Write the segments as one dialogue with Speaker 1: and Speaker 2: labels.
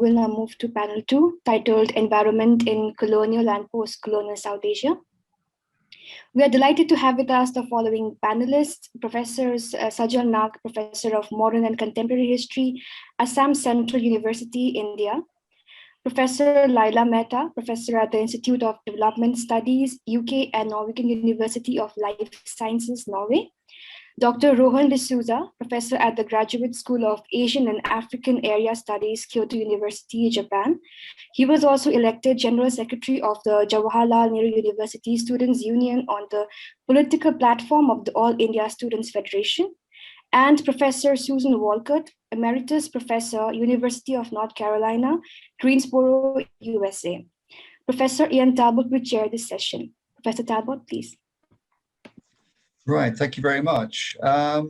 Speaker 1: we'll now move to panel 2, titled Environment in Colonial and Post-Colonial South Asia. We are delighted to have with us the following panelists: Professors Sajal Nag, Professor of Modern and Contemporary History, Assam Central University, India; Professor Laila Mehta, Professor at the Institute of Development Studies, UK and Norwegian University of Life Sciences, Norway; Dr. Rohan D'Souza, Professor at the Graduate School of Asian and African Area Studies, Kyoto University, Japan. He was also elected General Secretary of the Jawaharlal Nehru University Students' Union on the political platform of the All India Students' Federation. And Professor Susan Walcott, Emeritus Professor, University of North Carolina, Greensboro, USA. Professor Ian Talbot will chair this session. Professor Talbot, please.
Speaker 2: Right, thank you very much. I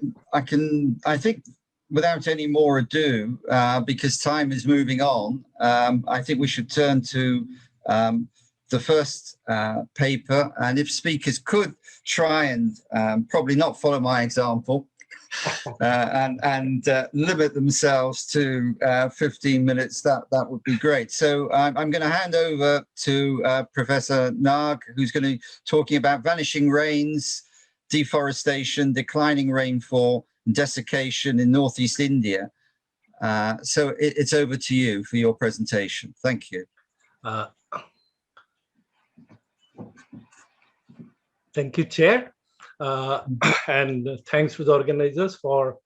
Speaker 2: think without any more ado, because time is moving on, I think we should turn to the first paper. And if speakers could try and probably not follow my example and limit themselves to 15 minutes, that would be great. So I'm going to hand over to Professor Nag, who's going to be talking about vanishing rains, deforestation, declining rainfall, and desiccation in Northeast India. So it's over to you for your presentation. Thank you.
Speaker 3: Thank you, Chair. And thanks to the organizers for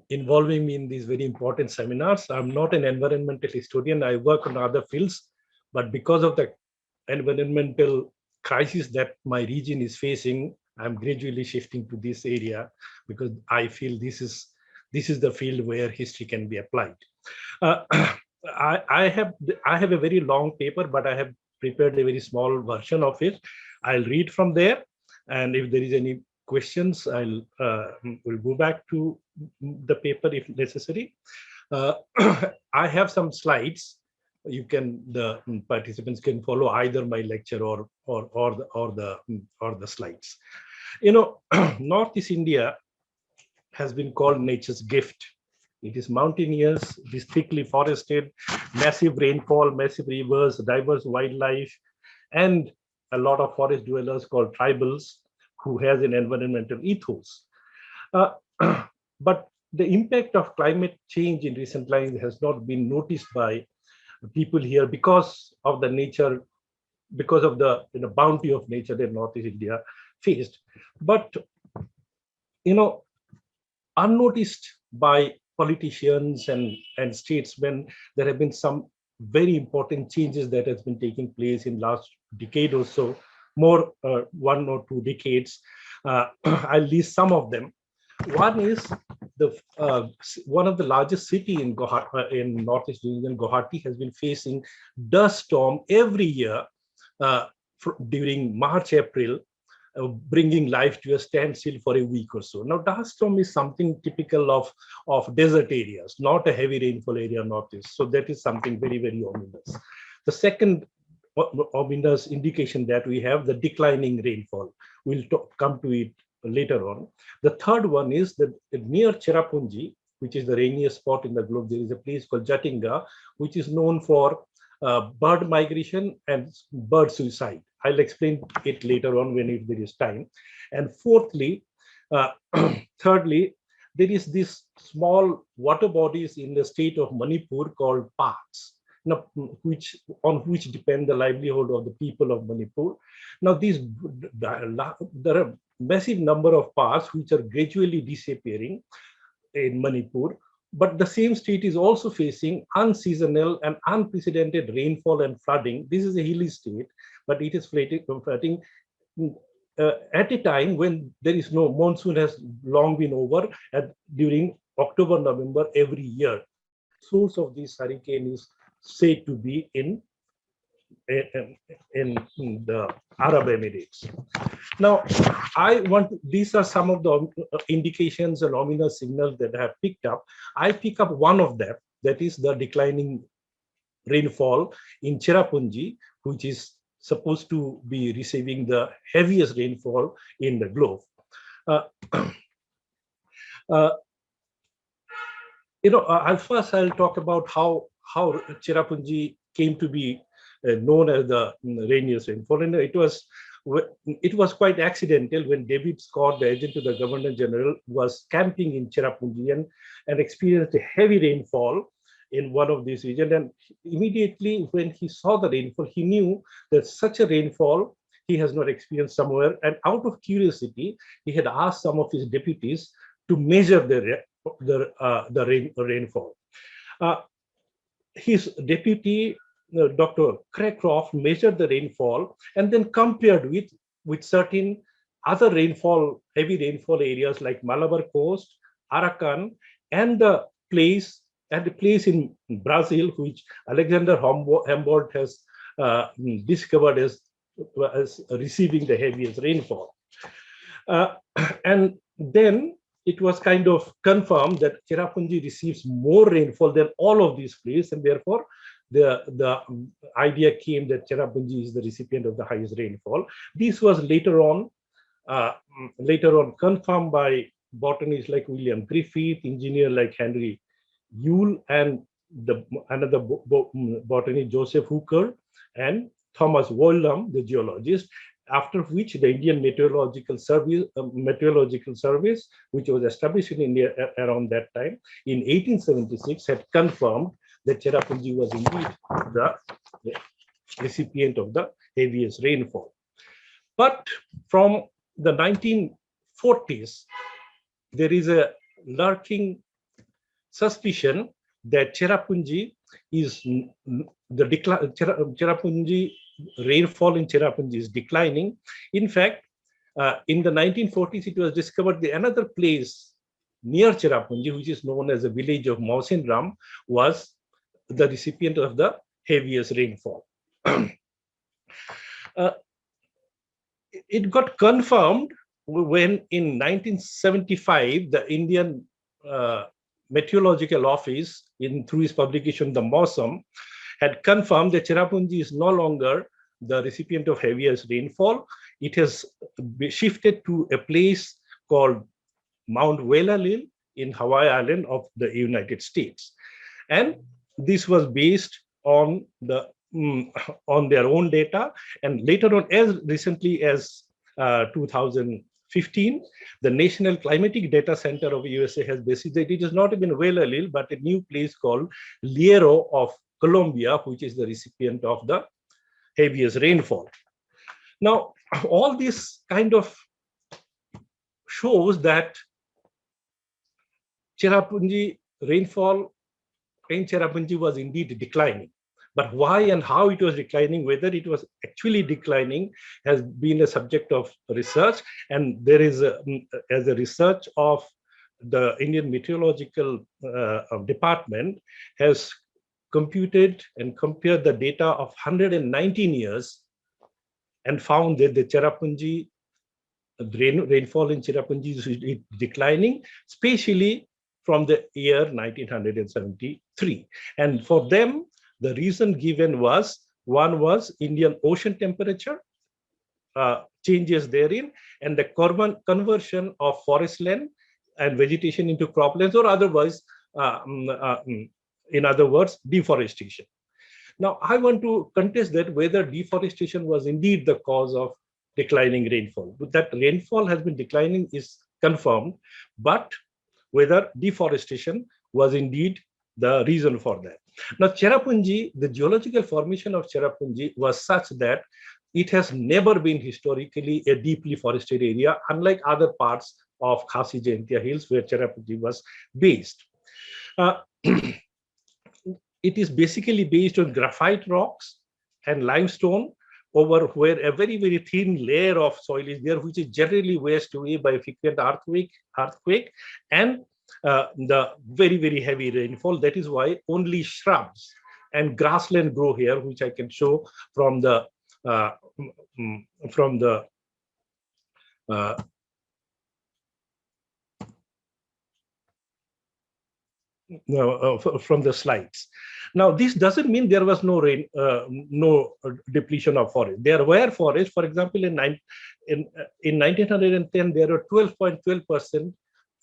Speaker 3: involving me in these very important seminars. I'm not an environmental historian. I work on other fields, but because of the environmental crisis that my region is facing, I'm gradually shifting to this area because I feel this is the field where history can be applied. I have a very long paper, but I have prepared a very small version of it. I'll read from there, and if there is any questions, we'll go back to the paper if necessary. I have some slides. The participants can follow either my lecture or the slides. You know, Northeast India has been called nature's gift. It is mountainous, it is thickly forested, massive rainfall, massive rivers, diverse wildlife, and a lot of forest dwellers called tribals who has an environmental ethos. But the impact of climate change in recent times has not been noticed by people here because of the nature, because of the bounty of nature that Northeast India faced. But unnoticed by politicians and statesmen, there have been some very important changes that has been taking place in last decade or so, more 1 or 2 decades. I'll list some of them. One is one of the largest city in Northeast region, Guwahati, has been facing dust storm every year during March, April, bringing life to a standstill for a week or so. Now, dust storm is something typical of desert areas, not a heavy rainfall area Northeast. So that is something very, very ominous. The second ominous indication that we have, the declining rainfall. We'll come to it later on. The third one is that near Cherrapunji, which is the rainiest spot in the globe, there is a place called Jatinga, which is known for bird migration and bird suicide. I'll explain it later on if there is time. And fourthly, thirdly, there is this small water bodies in the state of Manipur called parks, on which depend the livelihood of the people of Manipur. Now, there are massive number of parks which are gradually disappearing in Manipur, but the same state is also facing unseasonal and unprecedented rainfall and flooding. This is a hilly state, but it is flooding at a time when there is no monsoon, has long been over, during October, November every year. Source of this hurricane is said to be in the Arab Emirates. Now, these are some of the indications and ominous signals that I have picked up. I pick up one of them, that is the declining rainfall in Cherrapunji, which is supposed to be receiving the heaviest rainfall in the globe. I'll talk about how how Cherrapunji came to be known as the rainiest rainfall. And it was quite accidental when David Scott, the agent to the Governor General, was camping in Cherrapunji and experienced a heavy rainfall in one of these regions. And immediately when he saw the rainfall, he knew that such a rainfall he has not experienced somewhere. And out of curiosity, he had asked some of his deputies to measure the rainfall. His deputy, Dr. Craycroft, measured the rainfall and then compared with certain other heavy rainfall areas like Malabar Coast, Arakan, and the place in Brazil, which Alexander Humboldt has discovered as receiving the heaviest rainfall. And then it was kind of confirmed that Cherrapunji receives more rainfall than all of these places, and therefore the idea came that Cherrapunji is the recipient of the highest rainfall. This was later on confirmed by botanists like William Griffith, engineer like Henry Yule, and another botanist Joseph Hooker, and Thomas Wollum, the geologist. After which the Indian Meteorological Service, which was established in India around that time, in 1876, had confirmed that Cherrapunji was indeed the recipient of the heaviest rainfall. But from the 1940s, there is a lurking suspicion that Cherrapunji is rainfall in Cherrapunji is declining. In fact, in the 1940s, it was discovered that another place near Cherrapunji, which is known as the village of Mausinram, was the recipient of the heaviest rainfall. It got confirmed when in 1975, the Indian Meteorological Office, through its publication, The Mausam, had confirmed that Cherrapunji is no longer the recipient of heaviest rainfall. It has shifted to a place called Mount Wellalil in Hawaii Island of the United States. And this was based on their own data. And later on, as recently as 2015, the National Climatic Data Center of USA has basically that it is not even Wellalil, but a new place called Liero of Colombia, which is the recipient of the heaviest rainfall. Now, all this kind of shows that Cherrapunji rainfall in Cherrapunji was indeed declining. But why and how it was declining, whether it was actually declining, has been a subject of research. And there is, as a research of the Indian Meteorological Department, has computed and compared the data of 119 years and found that the Cherrapunji rainfall in Cherrapunji is declining, especially from the year 1973. And for them, the reason given was, one was Indian Ocean temperature changes therein, and the conversion of forest land and vegetation into croplands, or otherwise, in other words, deforestation. Now, I want to contest that whether deforestation was indeed the cause of declining rainfall. But that rainfall has been declining is confirmed, but whether deforestation was indeed the reason for that. Now, Cherrapunji, the geological formation of Cherrapunji was such that it has never been historically a deeply forested area, unlike other parts of Khasi Jaintia Hills where Cherrapunji was based. It is basically based on graphite rocks and limestone, over where a very, very thin layer of soil is there, which is generally washed away by frequent earthquake and the very, very heavy rainfall. That is why only shrubs and grassland grow here, which I can show from the slides. Now, this doesn't mean there was no rain, no depletion of forest. There were forests. For example, in 1910, there were 12.12%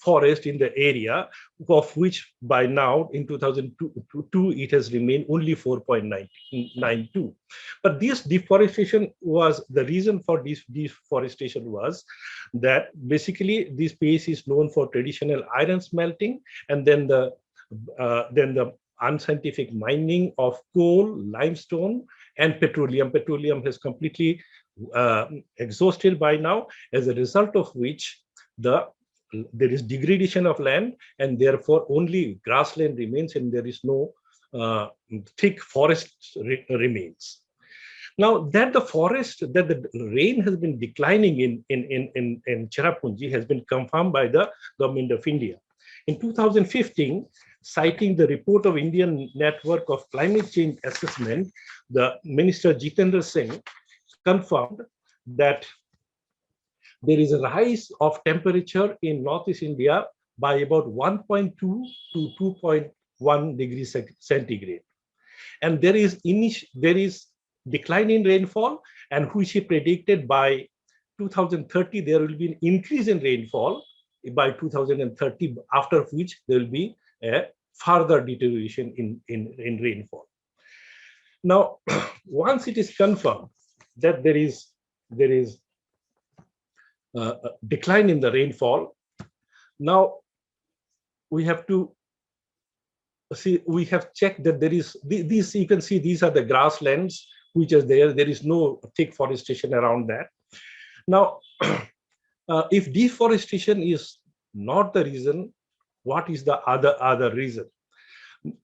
Speaker 3: forest in the area, of which by now in 2002 it has remained only 4.92. But this deforestation was, the reason for this deforestation was that basically this space is known for traditional iron smelting, and then the unscientific mining of coal, limestone, and petroleum. Petroleum has completely exhausted by now, as a result of which there is degradation of land, and therefore only grassland remains, and there is no thick forest remains. Now that the rain has been declining in Cherrapunji has been confirmed by the government of India. In 2015, citing the report of Indian Network of Climate Change Assessment, the Minister Jitendra Singh confirmed that there is a rise of temperature in Northeast India by about 1.2 to 2.1 degrees centigrade. And there is decline in rainfall, and which he predicted by 2030 there will be an increase in rainfall by 2030, after which there will be a further deterioration in rainfall. Now, once it is confirmed that there is a decline in the rainfall, now we have to see, we have checked that there is these, you can see these are the grasslands which is there. There is no thick forestation around that. Now, if deforestation is not the reason, what is the other reason?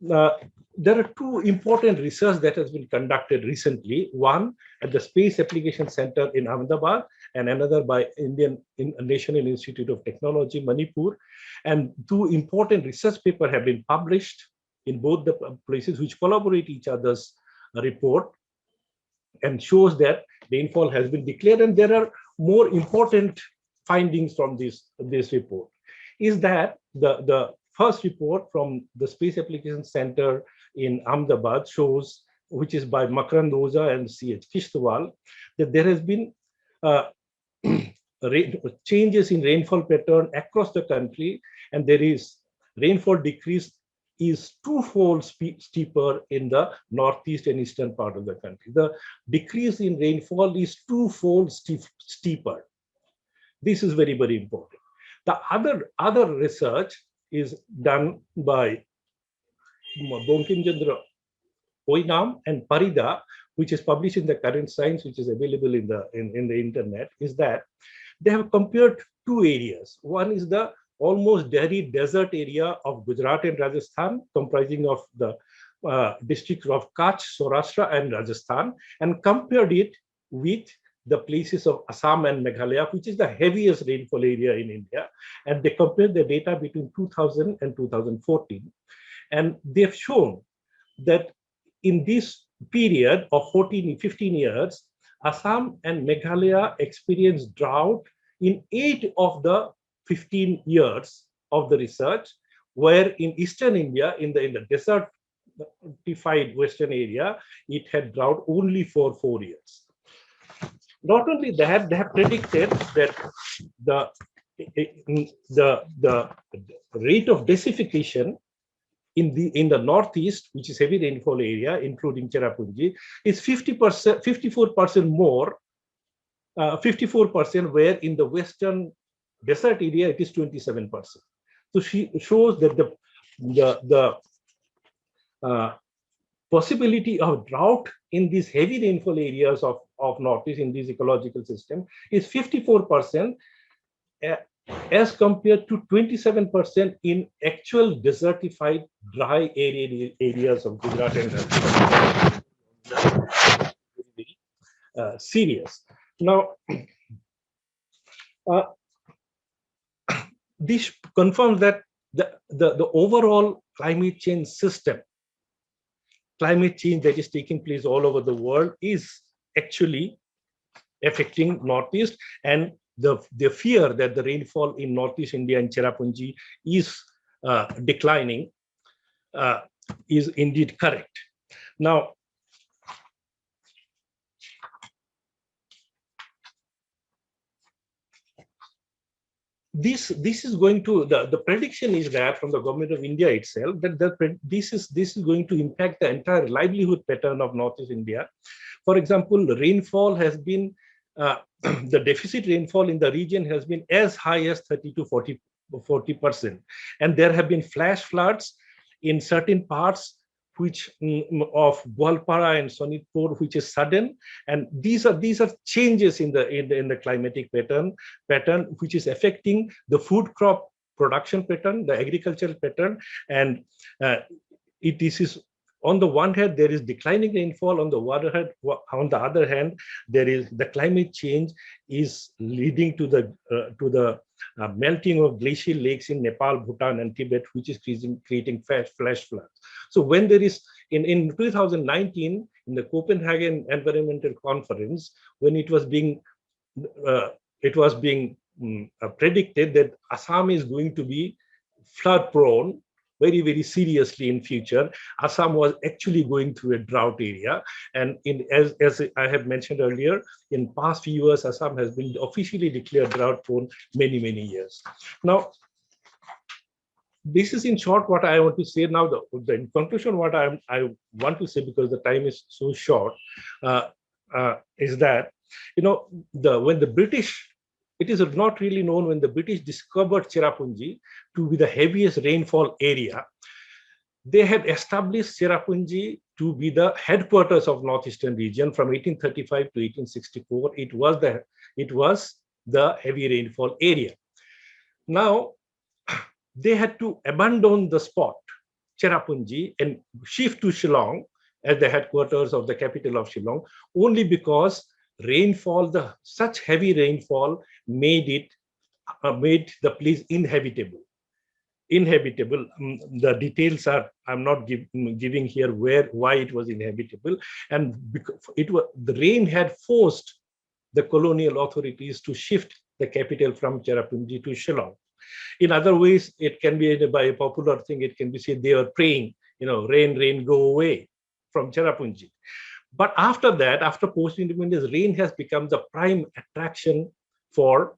Speaker 3: There are two important research that has been conducted recently. One at the Space Application Center in Ahmedabad, and another by National Institute of Technology, Manipur. And two important research papers have been published in both the places, which collaborate each other's report, and shows that rainfall has been declared. And there are more important findings from this report. Is that the first report from the Space Application Center in Ahmedabad shows, which is by Makarand Oza and C.H. Kishtwal, that there has been changes in rainfall pattern across the country, and there is rainfall decrease is twofold steeper in the northeast and eastern part of the country. The decrease in rainfall is twofold steeper. This is very, very important. The other research is done by Bonkimchandra Oinam and Parida, which is published in the Current Science, which is available in the internet, is that they have compared two areas. One is the almost arid desert area of Gujarat and Rajasthan, comprising of the districts of Kutch, Saurashtra, and Rajasthan, and compared it with the places of Assam and Meghalaya, which is the heaviest rainfall area in India. And they compared the data between 2000 and 2014. And they've shown that in this period of 15 years, Assam and Meghalaya experienced drought in 8 of the 15 years of the research, where in Eastern India, in the desertified Western area, it had drought only for 4 years. Not only that, they have predicted that the rate of decification in the northeast, which is heavy rainfall area, including Cherrapunji, is 54% more, 54%, where in the western desert area it is 27%. So she shows that the possibility of drought in these heavy rainfall areas of northeast in this ecological system is 54%, as compared to 27% in actual desertified dry areas of Gujarat and Rajasthan. Serious. Now, this confirms that the overall climate change system, climate change that is taking place all over the world, is actually affecting Northeast, and the fear that the rainfall in Northeast India and Cherrapunji is declining is indeed correct. Now, this is going to, the prediction is that from the government of India itself, that this is going to impact the entire livelihood pattern of Northeast India. For example, the rainfall has been, the deficit rainfall in the region has been as high as 30 to 40%. And there have been flash floods in certain parts which of Gwalpara and Sonitpur, which is sudden, and these are changes in the climatic pattern which is affecting the food crop production pattern, the agricultural pattern, and this is, on the one hand there is declining rainfall, on the other hand there is the climate change is leading to the melting of glacial lakes in Nepal, Bhutan, and Tibet, which is creating flash floods. So when there is, in 2019, in the Copenhagen Environmental Conference, when it was being predicted that Assam is going to be flood prone very, very seriously in future, Assam was actually going through a drought area. And as I have mentioned earlier, in past few years, Assam has been officially declared drought prone many, many years. Now, this is in short what I want to say. Now, in conclusion, what I want to say, because the time is so short, is that, when the British, it is not really known, when the British discovered Cherrapunji to be the heaviest rainfall area, they had established Cherrapunji to be the headquarters of Northeastern region from 1835 to 1864. It was the heavy rainfall area. Now, they had to abandon the spot, Cherrapunji, and shift to Shillong as the headquarters of the capital of Shillong, only because rainfall, such heavy rainfall made the place inhabitable. The details I'm not giving here why it was inhabitable, and the rain had forced the colonial authorities to shift the capital from Cherrapunji to Shillong. In other ways, it can be by a popular thing. It can be said they were praying, rain, rain, go away from Cherrapunji. But after that, after post-independence, rain has become the prime attraction for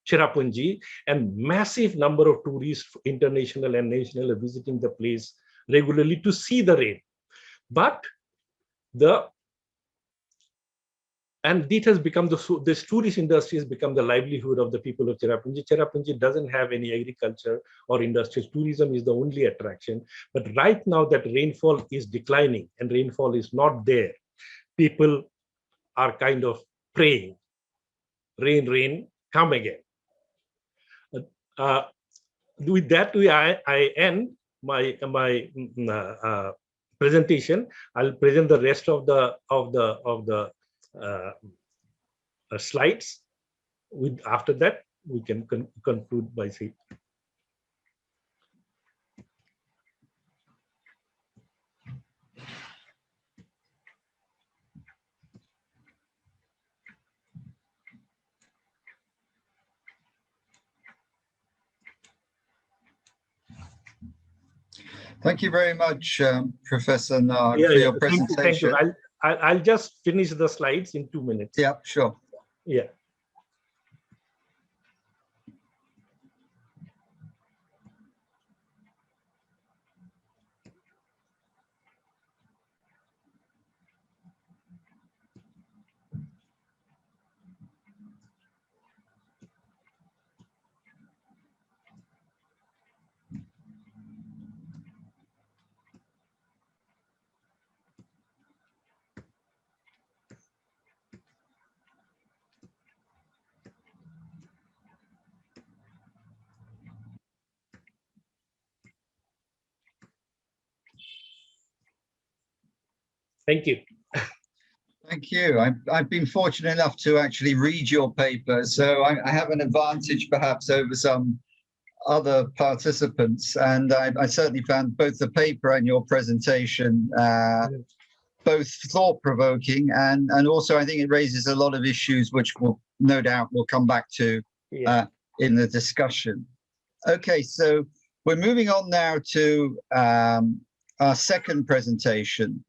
Speaker 3: Cherrapunji, and massive number of tourists, international and national, are visiting the place regularly to see the rain. But this has become this tourist industry has become the livelihood of the people of Cherrapunji. Cherrapunji doesn't have any agriculture or industrial. Tourism is the only attraction. But right now that rainfall is declining and rainfall is not there, people are kind of praying, rain, rain, come again. With that, I end my presentation. I'll present the rest of the slides. After that, we can conclude by saying.
Speaker 2: Thank you very much, Professor Nag, for your presentation.
Speaker 3: Thank you. I'll just finish the slides in 2 minutes.
Speaker 2: Yeah, sure.
Speaker 3: Yeah. Thank you.
Speaker 2: Thank you. I've been fortunate enough to actually read your paper, so I have an advantage perhaps over some other participants, and I certainly found both the paper and your presentation both thought-provoking, and also I think it raises a lot of issues which will no doubt we'll come back to in the discussion. Okay, so we're moving on now to our second presentation,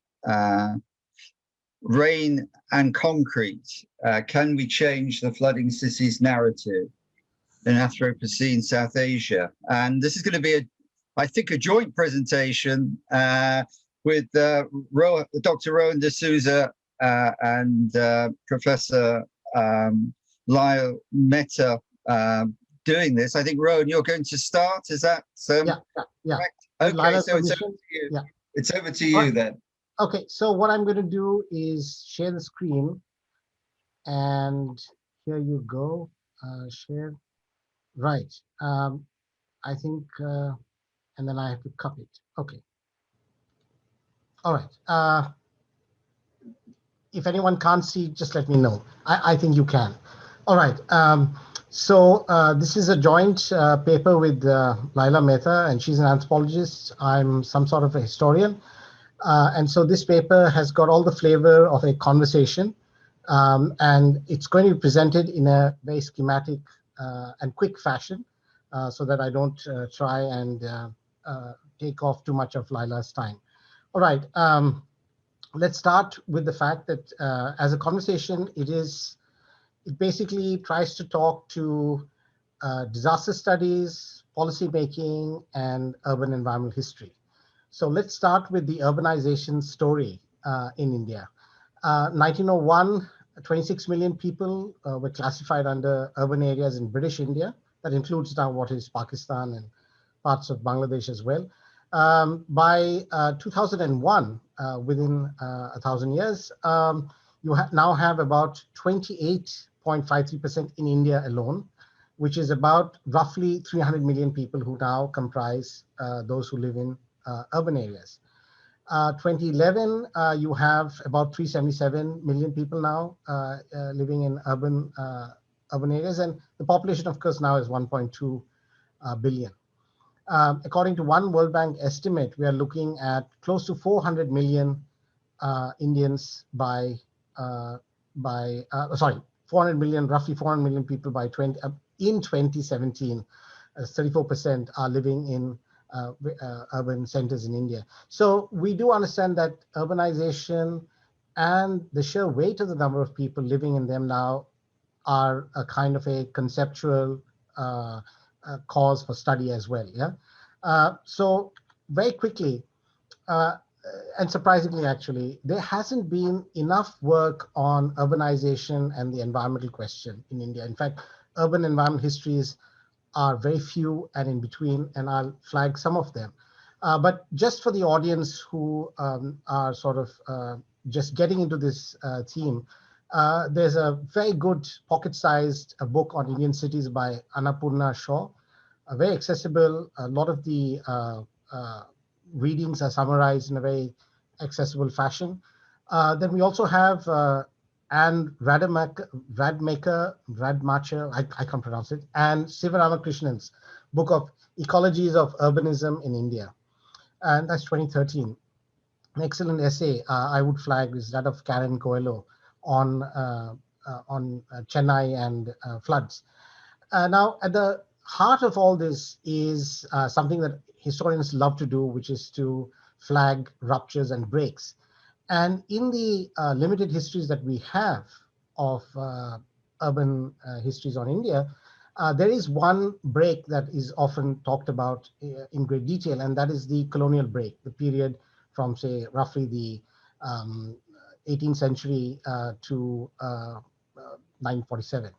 Speaker 2: Rain and Concrete, Can We Change the Flooding Cities Narrative? in Anthropocene South Asia. And this is going to be, I think, a joint presentation with Dr. Rowan D'Souza and Professor Lyle Mehta doing this. I think, Rowan, you're going to start. Is that
Speaker 4: yeah.
Speaker 2: correct?
Speaker 4: Okay,
Speaker 2: Lila's so it's over to you. Yeah. It's over to you then.
Speaker 4: Okay, so what I'm going to do is share the screen, and here you go. Share. Right. I think, and then I have to copy it. Okay. All right. If anyone can't see, just let me know. I think you can. All right. So this is a joint paper with Lila Mehta, and she's an anthropologist. I'm some sort of a historian. And so this paper has got all the flavor of a conversation, and it's going to be presented in a very schematic and quick fashion, so that I don't try and take off too much of Lila's time. All right. Let's start with the fact that as a conversation, it basically tries to talk to disaster studies, policy making, and urban environmental history. So let's start with the urbanization story in India. 1901, 26 million people were classified under urban areas in British India. That includes now what is Pakistan and parts of Bangladesh as well. By 2001, within 1,000 years, you now have about 28.53% in India alone, which is about roughly 300 million people who now comprise those who live in urban areas. 2011, you have about 377 million people now living in urban areas, and the population, of course, now is 1.2 billion. According to one World Bank estimate, we are looking at close to 400 million Indians roughly 400 million people in 2017. 34% are living in urban centers in India. So we do understand that urbanization and the sheer weight of the number of people living in them now are a kind of a conceptual cause for study as well. Yeah. So very quickly, and surprisingly, actually, there hasn't been enough work on urbanization and the environmental question in India. In fact, urban environment histories are very few and in between, and I'll flag some of them. But just for the audience who are sort of just getting into this theme, there's a very good pocket-sized book on Indian cities by Annapurna Shaw, very accessible. A lot of the readings are summarized in a very accessible fashion. Then we also have Anne Radmacher, I can't pronounce it, and Sivaramakrishna's book of Ecologies of Urbanism in India. And that's 2013. An excellent essay I would flag is that of Karen Coelho on Chennai and floods. Now, at the heart of all this is something that historians love to do, which is to flag ruptures and breaks. And in the limited histories that we have of urban histories on India, there is one break that is often talked about in great detail, and that is the colonial break, the period from, say, roughly the 18th century to 1947.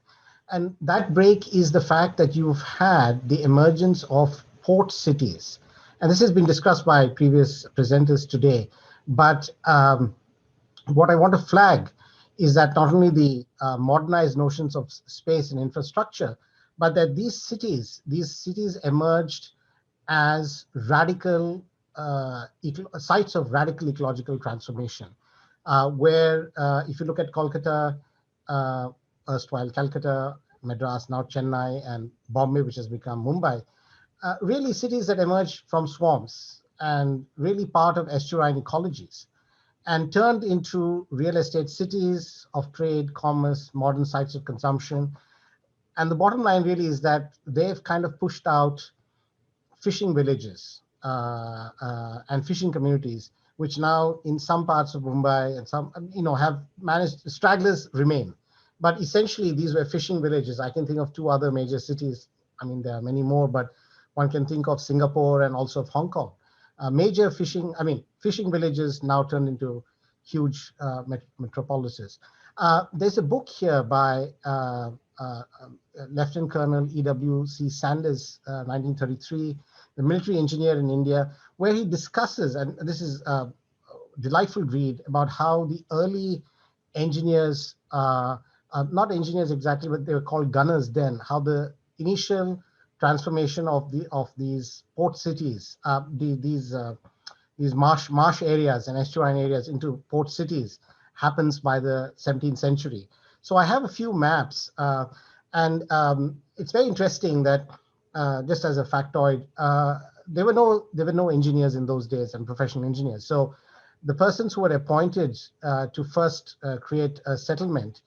Speaker 4: And that break is the fact that you've had the emergence of port cities. And this has been discussed by previous presenters today. But what I want to flag is that not only the modernized notions of space and infrastructure, but that these cities emerged as radical sites of radical ecological transformation, where if you look at Calcutta, erstwhile Calcutta, Madras, now Chennai, and Bombay, which has become Mumbai, really cities that emerged from swamps and really part of estuarine ecologies and turned into real estate cities of trade, commerce, modern sites of consumption. And the bottom line really is that they've kind of pushed out fishing villages and fishing communities, which now in some parts of Mumbai and some, have managed, stragglers remain. But essentially, these were fishing villages. I can think of two other major cities I mean, there are many more, but one can think of Singapore and also of Hong Kong. Major fishing villages now turned into huge metropolises. There's a book here by Lieutenant Colonel E.W.C. Sanders, 1933, the military engineer in India, where he discusses, and this is a delightful read, about how the early engineers, not engineers exactly, but they were called gunners then, how the initial transformation of these port cities, these marsh areas and estuarine areas into port cities happens by the 17th century. So I have a few maps, and it's very interesting that just as a factoid, there were no engineers in those days and professional engineers. So the persons who were appointed to first create a settlement,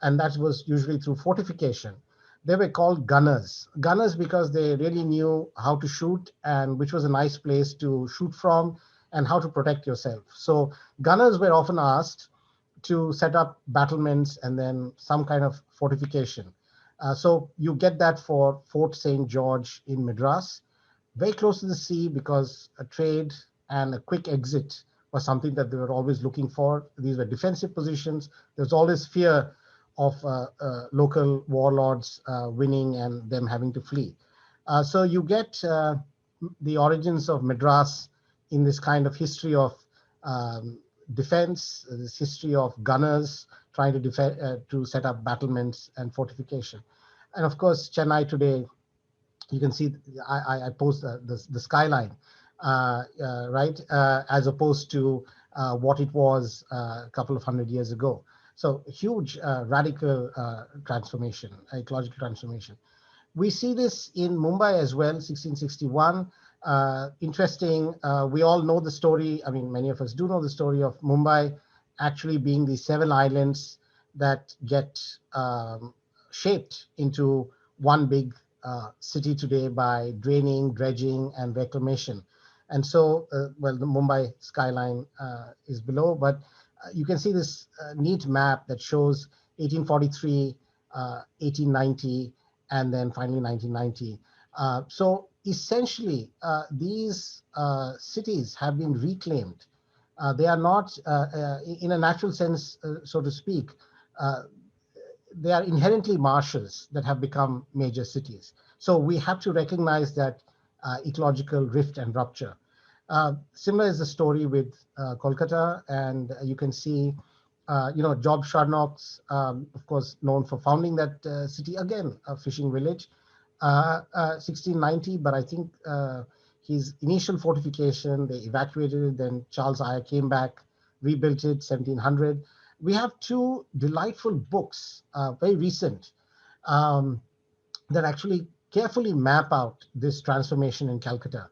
Speaker 4: and that was usually through fortification, they were called gunners. Gunners because they really knew how to shoot and which was a nice place to shoot from and how to protect yourself. So gunners were often asked to set up battlements and then some kind of fortification. So you get that for Fort St. George in Madras, very close to the sea, because a trade and a quick exit was something that they were always looking for. These were defensive positions. There's always fear of local warlords winning and them having to flee. So you get the origins of Madras in this kind of history of defense, this history of gunners trying to to set up battlements and fortification. And of course, Chennai today, you can see I posed the skyline, right, as opposed to what it was a couple of 100 years ago. So huge radical transformation, ecological transformation. We see this in Mumbai as well, 1661. Interesting, we all know the story. I mean, many of us do know the story of Mumbai actually being the 7 islands that get shaped into one big city today by draining, dredging, and reclamation. And so, well, the Mumbai skyline is below, but you can see this neat map that shows 1843, 1890, and then finally 1990. So essentially, these cities have been reclaimed. They are not, in a natural sense, so to speak, they are inherently marshes that have become major cities. So we have to recognize that ecological rift and rupture. Similar is the story with Calcutta, and you can see, Job Charnock's, of course, known for founding that city, again, a fishing village, 1690, but I think his initial fortification, they evacuated it, then Charles Eyre came back, rebuilt it, 1700. We have 2 delightful books, very recent, that actually carefully map out this transformation in Calcutta.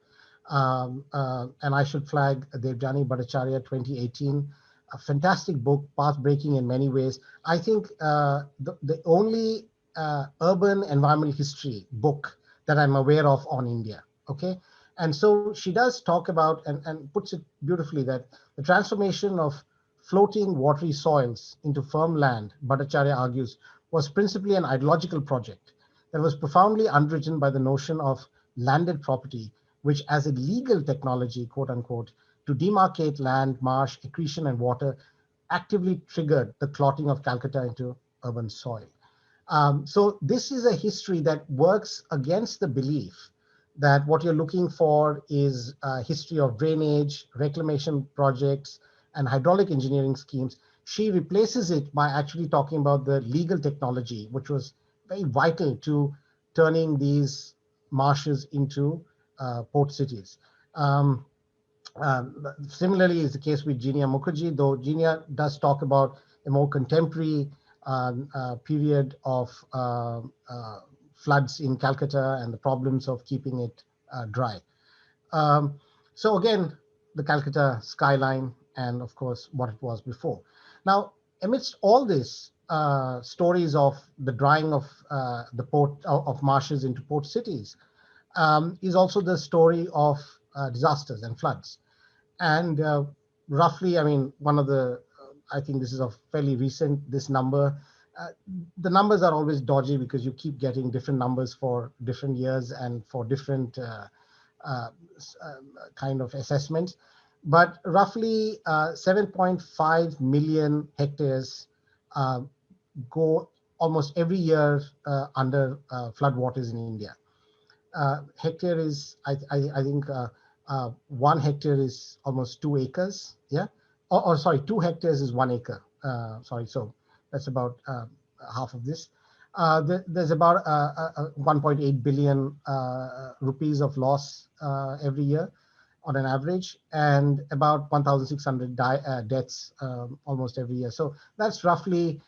Speaker 4: And I should flag Devjani Bhattacharya, 2018, a fantastic book, path-breaking in many ways. I think the only urban environmental history book that I'm aware of on India, okay? And so she does talk about, and puts it beautifully, that the transformation of floating watery soils into firm land, Bhattacharya argues, was principally an ideological project that was profoundly underwritten by the notion of landed property, which as a legal technology, quote unquote, to demarcate land, marsh, accretion, and water, actively triggered the clotting of Calcutta into urban soil. So this is a history that works against the belief that what you're looking for is a history of drainage, reclamation projects, and hydraulic engineering schemes. She replaces it by actually talking about the legal technology, which was very vital to turning these marshes into port cities. Similarly is the case with Jinia Mukherjee, though Jinia does talk about a more contemporary period of floods in Calcutta and the problems of keeping it dry. So again, the Calcutta skyline and of course what it was before. Now, amidst all this stories of the drying of the port of marshes into port cities is also the story of disasters and floods. And roughly, I mean, one of the, I think this is a fairly recent, this number, the numbers are always dodgy because you keep getting different numbers for different years and for different kind of assessments. But roughly 7.5 million hectares go almost every year under floodwaters in India. Hectare is, I think, 1 hectare is almost 2 acres. Yeah, or sorry, 2 hectares is 1 acre. Sorry, so that's about half of this. There's about 1.8 billion rupees of loss every year on an average, and about 1,600 deaths almost every year. So that's roughly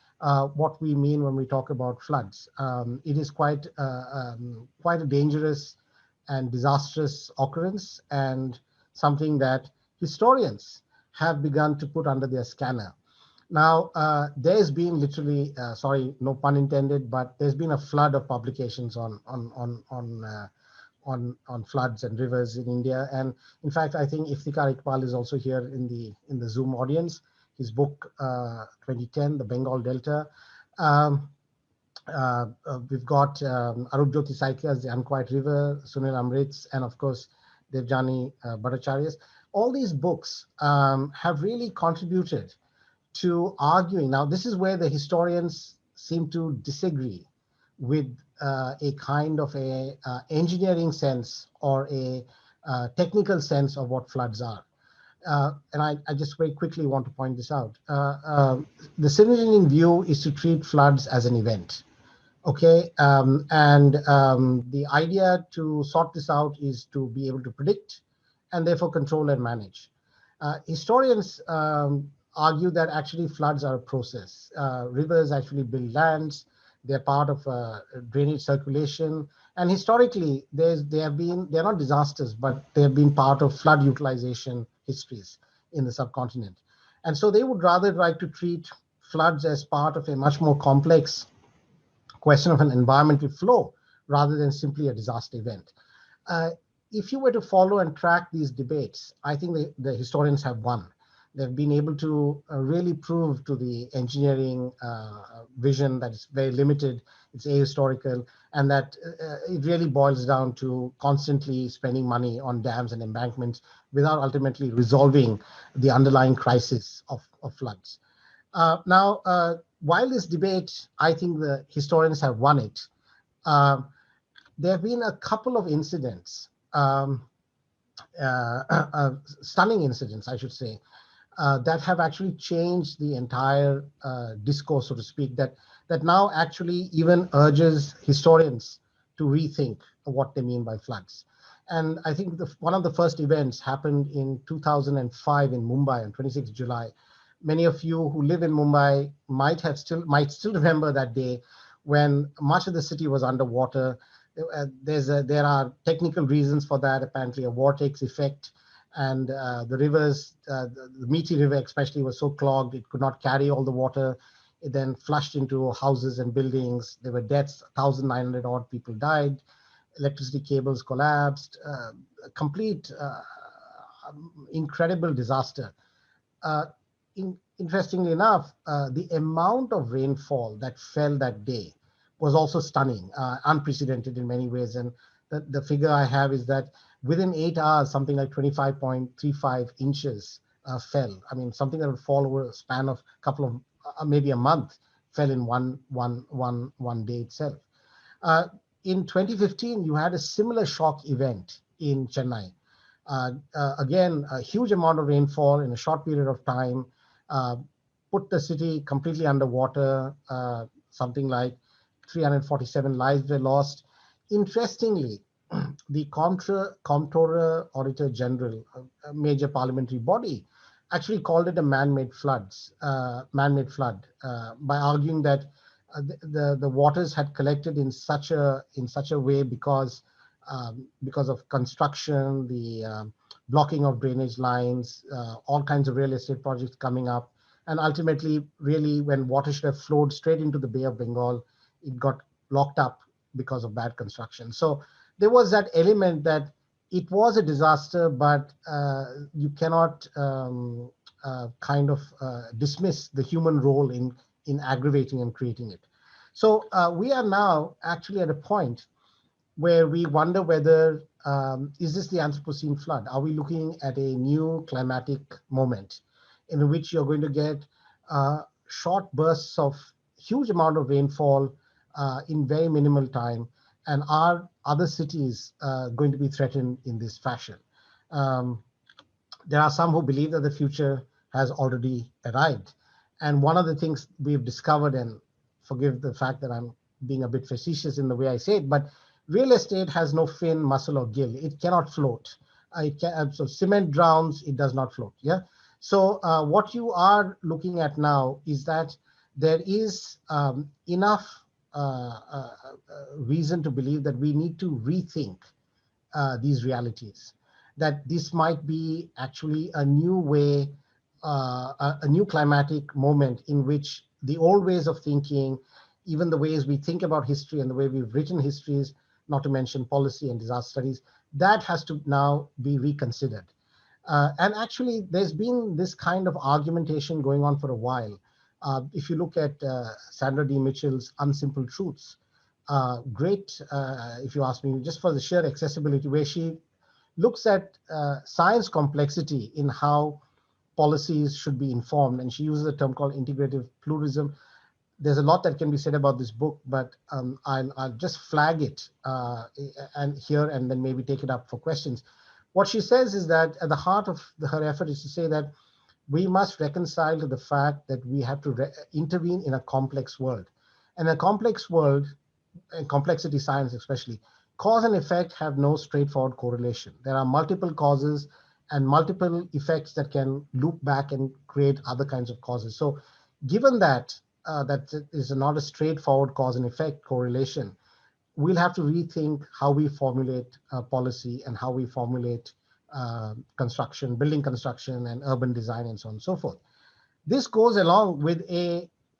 Speaker 4: what we mean when we talk about floods. It is quite a dangerous and disastrous occurrence, and something that historians have begun to put under their scanner. Now, there's been literally, sorry, no pun intended, but there's been a flood of publications on floods and rivers in India. And in fact, I think Iftikhar Iqbal is also here in the Zoom audience. His book, 2010, The Bengal Delta. We've got Arupjyoti Saika's The Unquiet River, Sunil Amrit's, and of course, Devjani Bhattacharya's. All these books have really contributed to arguing. Now, this is where the historians seem to disagree with a kind of a engineering sense or a technical sense of what floods are. And I just very quickly want to point this out. The civil engineering view is to treat floods as an event. Okay, the idea to sort this out is to be able to predict and therefore control and manage. Historians argue that actually floods are a process. Rivers actually build lands. They're part of drainage circulation. And historically, they're not disasters, but they have been part of flood utilization histories in the subcontinent. And so they would rather like to treat floods as part of a much more complex question of an environmental flow rather than simply a disaster event. If you were to follow and track these debates, I think the historians have won. They've been able to really prove to the engineering vision that it's very limited, it's ahistorical, and that it really boils down to constantly spending money on dams and embankments without ultimately resolving the underlying crisis of floods. Now, while this debate, I think the historians have won it, there have been a couple of incidents, stunning incidents, I should say, that have actually changed the entire discourse, so to speak, that now actually even urges historians to rethink what they mean by floods. And I think one of the first events happened in 2005 in Mumbai on 26th July. Many of you who live in Mumbai might still remember that day when much of the city was underwater. There are technical reasons for that, apparently a vortex effect. And the rivers, the Methi River especially, was so clogged it could not carry all the water. It then flushed into houses and buildings. There were deaths, 1,900 odd people died. Electricity cables collapsed. A complete, incredible disaster. Interestingly enough, the amount of rainfall that fell that day was also stunning, unprecedented in many ways. And the figure I have is that within 8 hours, something like 25.35 inches fell. I mean, something that would fall over a span of a couple of, maybe a month, fell in one day itself. In 2015, you had a similar shock event in Chennai. Again, a huge amount of rainfall in a short period of time put the city completely underwater. Something like 347 lives were lost. Interestingly, the Comptroller Auditor General, a major parliamentary body, actually called it a man-made flood by arguing that the waters had collected in such a way because of construction, the blocking of drainage lines, all kinds of real estate projects coming up, and ultimately, really, when water should have flowed straight into the Bay of Bengal, it got blocked up because of bad construction. So there was that element that it was a disaster, but you cannot dismiss the human role in in aggravating and creating it. So we are now actually at a point where we wonder whether, is this the Anthropocene flood? Are we looking at a new climatic moment in which you're going to get short bursts of huge amount of rainfall in very minimal time? And are other cities going to be threatened in this fashion? There are some who believe that the future has already arrived. And one of the things we've discovered, and forgive the fact that I'm being a bit facetious in the way I say it, but real estate has no fin, muscle, or gill. It cannot float. So cement drowns, it does not float. Yeah. So what you are looking at now is that there is enough reason to believe that we need to rethink these realities, that this might be actually a new way, a new climatic moment in which the old ways of thinking, even the ways we think about history and the way we've written histories, not to mention policy and disaster studies, that has to now be reconsidered. And actually, there's been this kind of argumentation going on for a while. If you look at Sandra D. Mitchell's Unsimple Truths, great, if you ask me, just for the sheer accessibility, where she looks at science complexity in how policies should be informed. And she uses a term called integrative pluralism. There's a lot that can be said about this book, but I'll just flag it and here and then maybe take it up for questions. What she says is that at the heart of her effort is to say that we must reconcile to the fact that we have to intervene in a complex world. And a complex world, and complexity science especially, cause and effect have no straightforward correlation. There are multiple causes and multiple effects that can loop back and create other kinds of causes. So given that that is not a straightforward cause and effect correlation, we'll have to rethink how we formulate policy and how we formulate construction, building construction and urban design and so on and so forth. This goes along with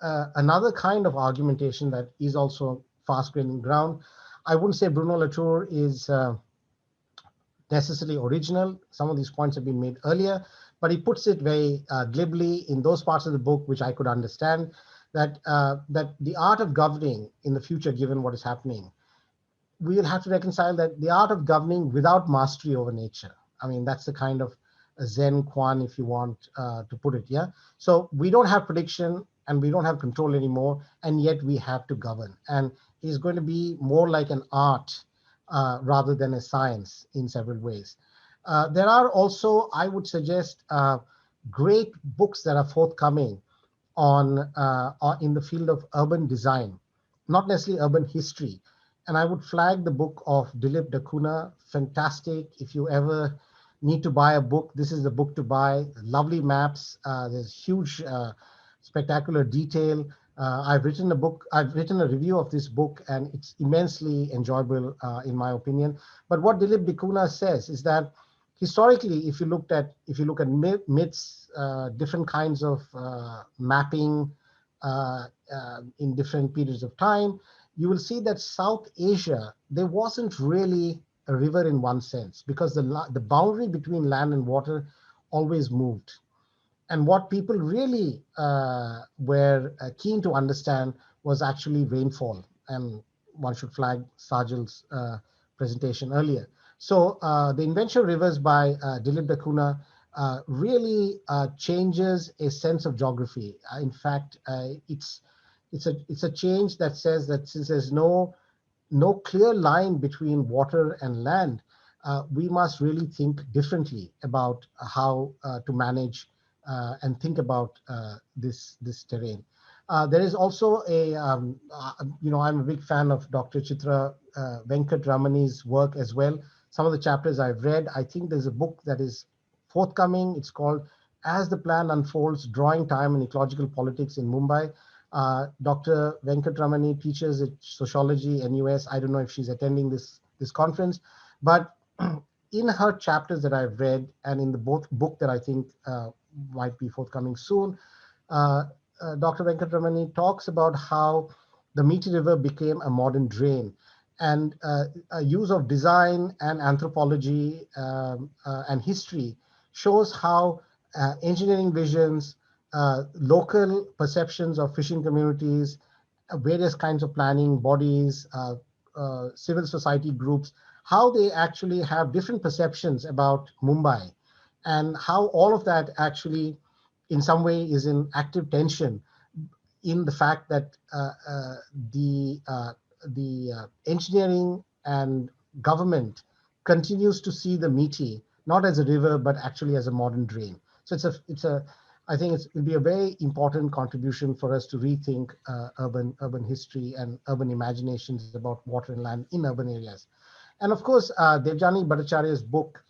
Speaker 4: another kind of argumentation that is also fast gaining ground. I wouldn't say Bruno Latour is necessarily original. Some of these points have been made earlier, but he puts it very glibly in those parts of the book which I could understand, that the art of governing in the future, given what is happening, we will have to reconcile that the art of governing without mastery over nature. I mean, that's the kind of Zen Quan, if you want to put it, yeah? So we don't have prediction and we don't have control anymore, and yet we have to govern. And it's going to be more like an art rather than a science in several ways. There are also, I would suggest, great books that are forthcoming on in the field of urban design, not necessarily urban history. And I would flag the book of Dilip Dakuna, fantastic. If you ever need to buy a book, this is the book to buy. Lovely maps, there's huge, spectacular detail. I've written a review of this book, and it's immensely enjoyable in my opinion. But what Dilip Dakuna says is that historically, if you look at myths, different kinds of mapping in different periods of time, you will see that South Asia, there wasn't really a river in one sense, because the boundary between land and water always moved. And what people really were keen to understand was actually rainfall. And one should flag Sajal's presentation earlier. So the Invention Rivers by Dilip Dakuna really changes a sense of geography. In fact, it's a change that says that since there's no clear line between water and land, we must really think differently about how to manage and think about this terrain. There is also I'm a big fan of Dr. Chitra Venkatramani's work as well. Some of the chapters I've read, I think there's a book that is forthcoming. It's called As the Plan Unfolds, Drawing Time in Ecological Politics in Mumbai. Dr. Venkatramani teaches sociology, NUS. I don't know if she's attending this conference, but in her chapters that I've read and in the book that I think might be forthcoming soon, Dr. Venkatramani talks about how the Meठी River became a modern drain, and a use of design and anthropology and history shows how engineering visions, local perceptions of fishing communities, various kinds of planning bodies, civil society groups, how they actually have different perceptions about Mumbai, and how all of that actually in some way is in active tension in the fact that the engineering and government continues to see the Meठी not as a river but actually as a modern drain. So I think it'll be a very important contribution for us to rethink urban history and urban imaginations about water and land in urban areas. And of course, Debjani Bhattacharya's book,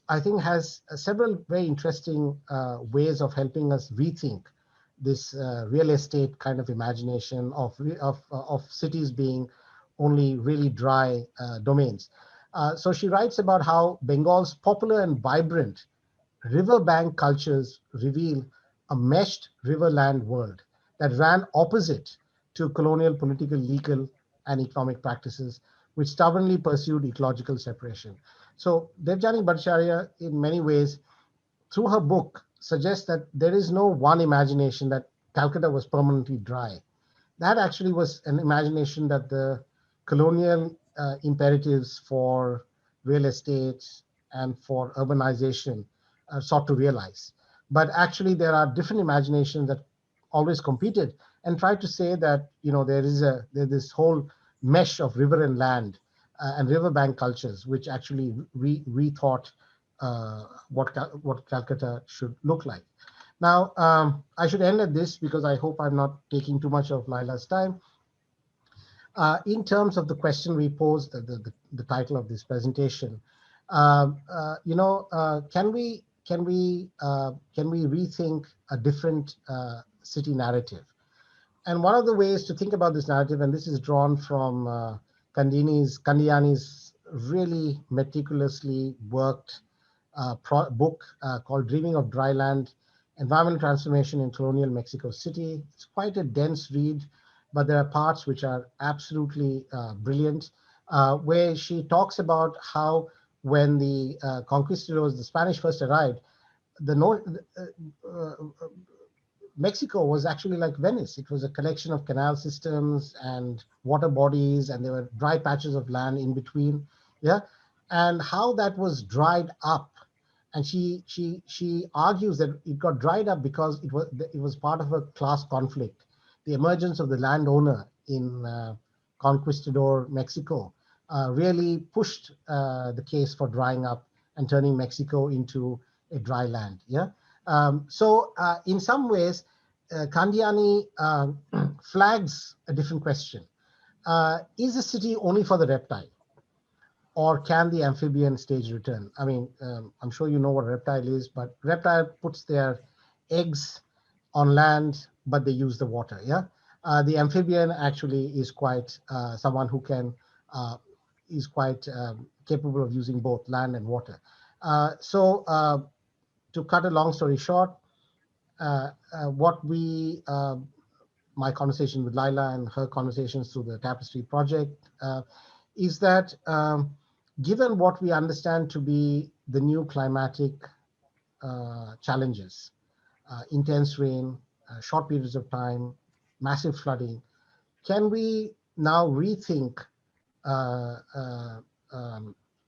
Speaker 4: I think, has several very interesting ways of helping us rethink this real estate kind of imagination of cities being only really dry domains. So she writes about how Bengal's popular and vibrant riverbank cultures reveal a meshed riverland world that ran opposite to colonial political, legal, and economic practices, which stubbornly pursued ecological separation. So Debjani Bhattacharya, in many ways, through her book, suggests that there is no one imagination that Calcutta was permanently dry. That actually was an imagination that the colonial imperatives for real estate and for urbanization sought to realize. But actually, there are different imaginations that always competed and tried to say that there's this whole mesh of river and land and riverbank cultures, which actually rethought what Calcutta should look like. Now, I should end at this because I hope I'm not taking too much of Laila's time. In terms of the question we posed, the title of this presentation, can we rethink a different city narrative? And one of the ways to think about this narrative, and this is drawn from Kandiani's really meticulously worked book called Dreaming of Dryland, Environmental Transformation in Colonial Mexico City. It's quite a dense read, but there are parts which are absolutely brilliant, where she talks about how when the conquistadors, the Spanish first arrived, Mexico was actually like Venice. It was a collection of canal systems and water bodies, and there were dry patches of land in between. Yeah, and how that was dried up. And she argues that it got dried up because it was part of a class conflict. The emergence of the landowner in conquistador Mexico really pushed the case for drying up and turning Mexico into a dry land. Yeah. So in some ways, Kandiani flags a different question. Is the city only for the reptile? Or can the amphibian stage return? I mean, I'm sure you know what a reptile is, but reptile puts their eggs on land, but they use the water. Yeah. The amphibian actually is quite someone who is quite capable of using both land and water. So to cut a long story short, my conversation with Laila and her conversations through the Tapestry Project is that given what we understand to be the new climatic challenges, intense rain, short periods of time, massive flooding, can we now rethink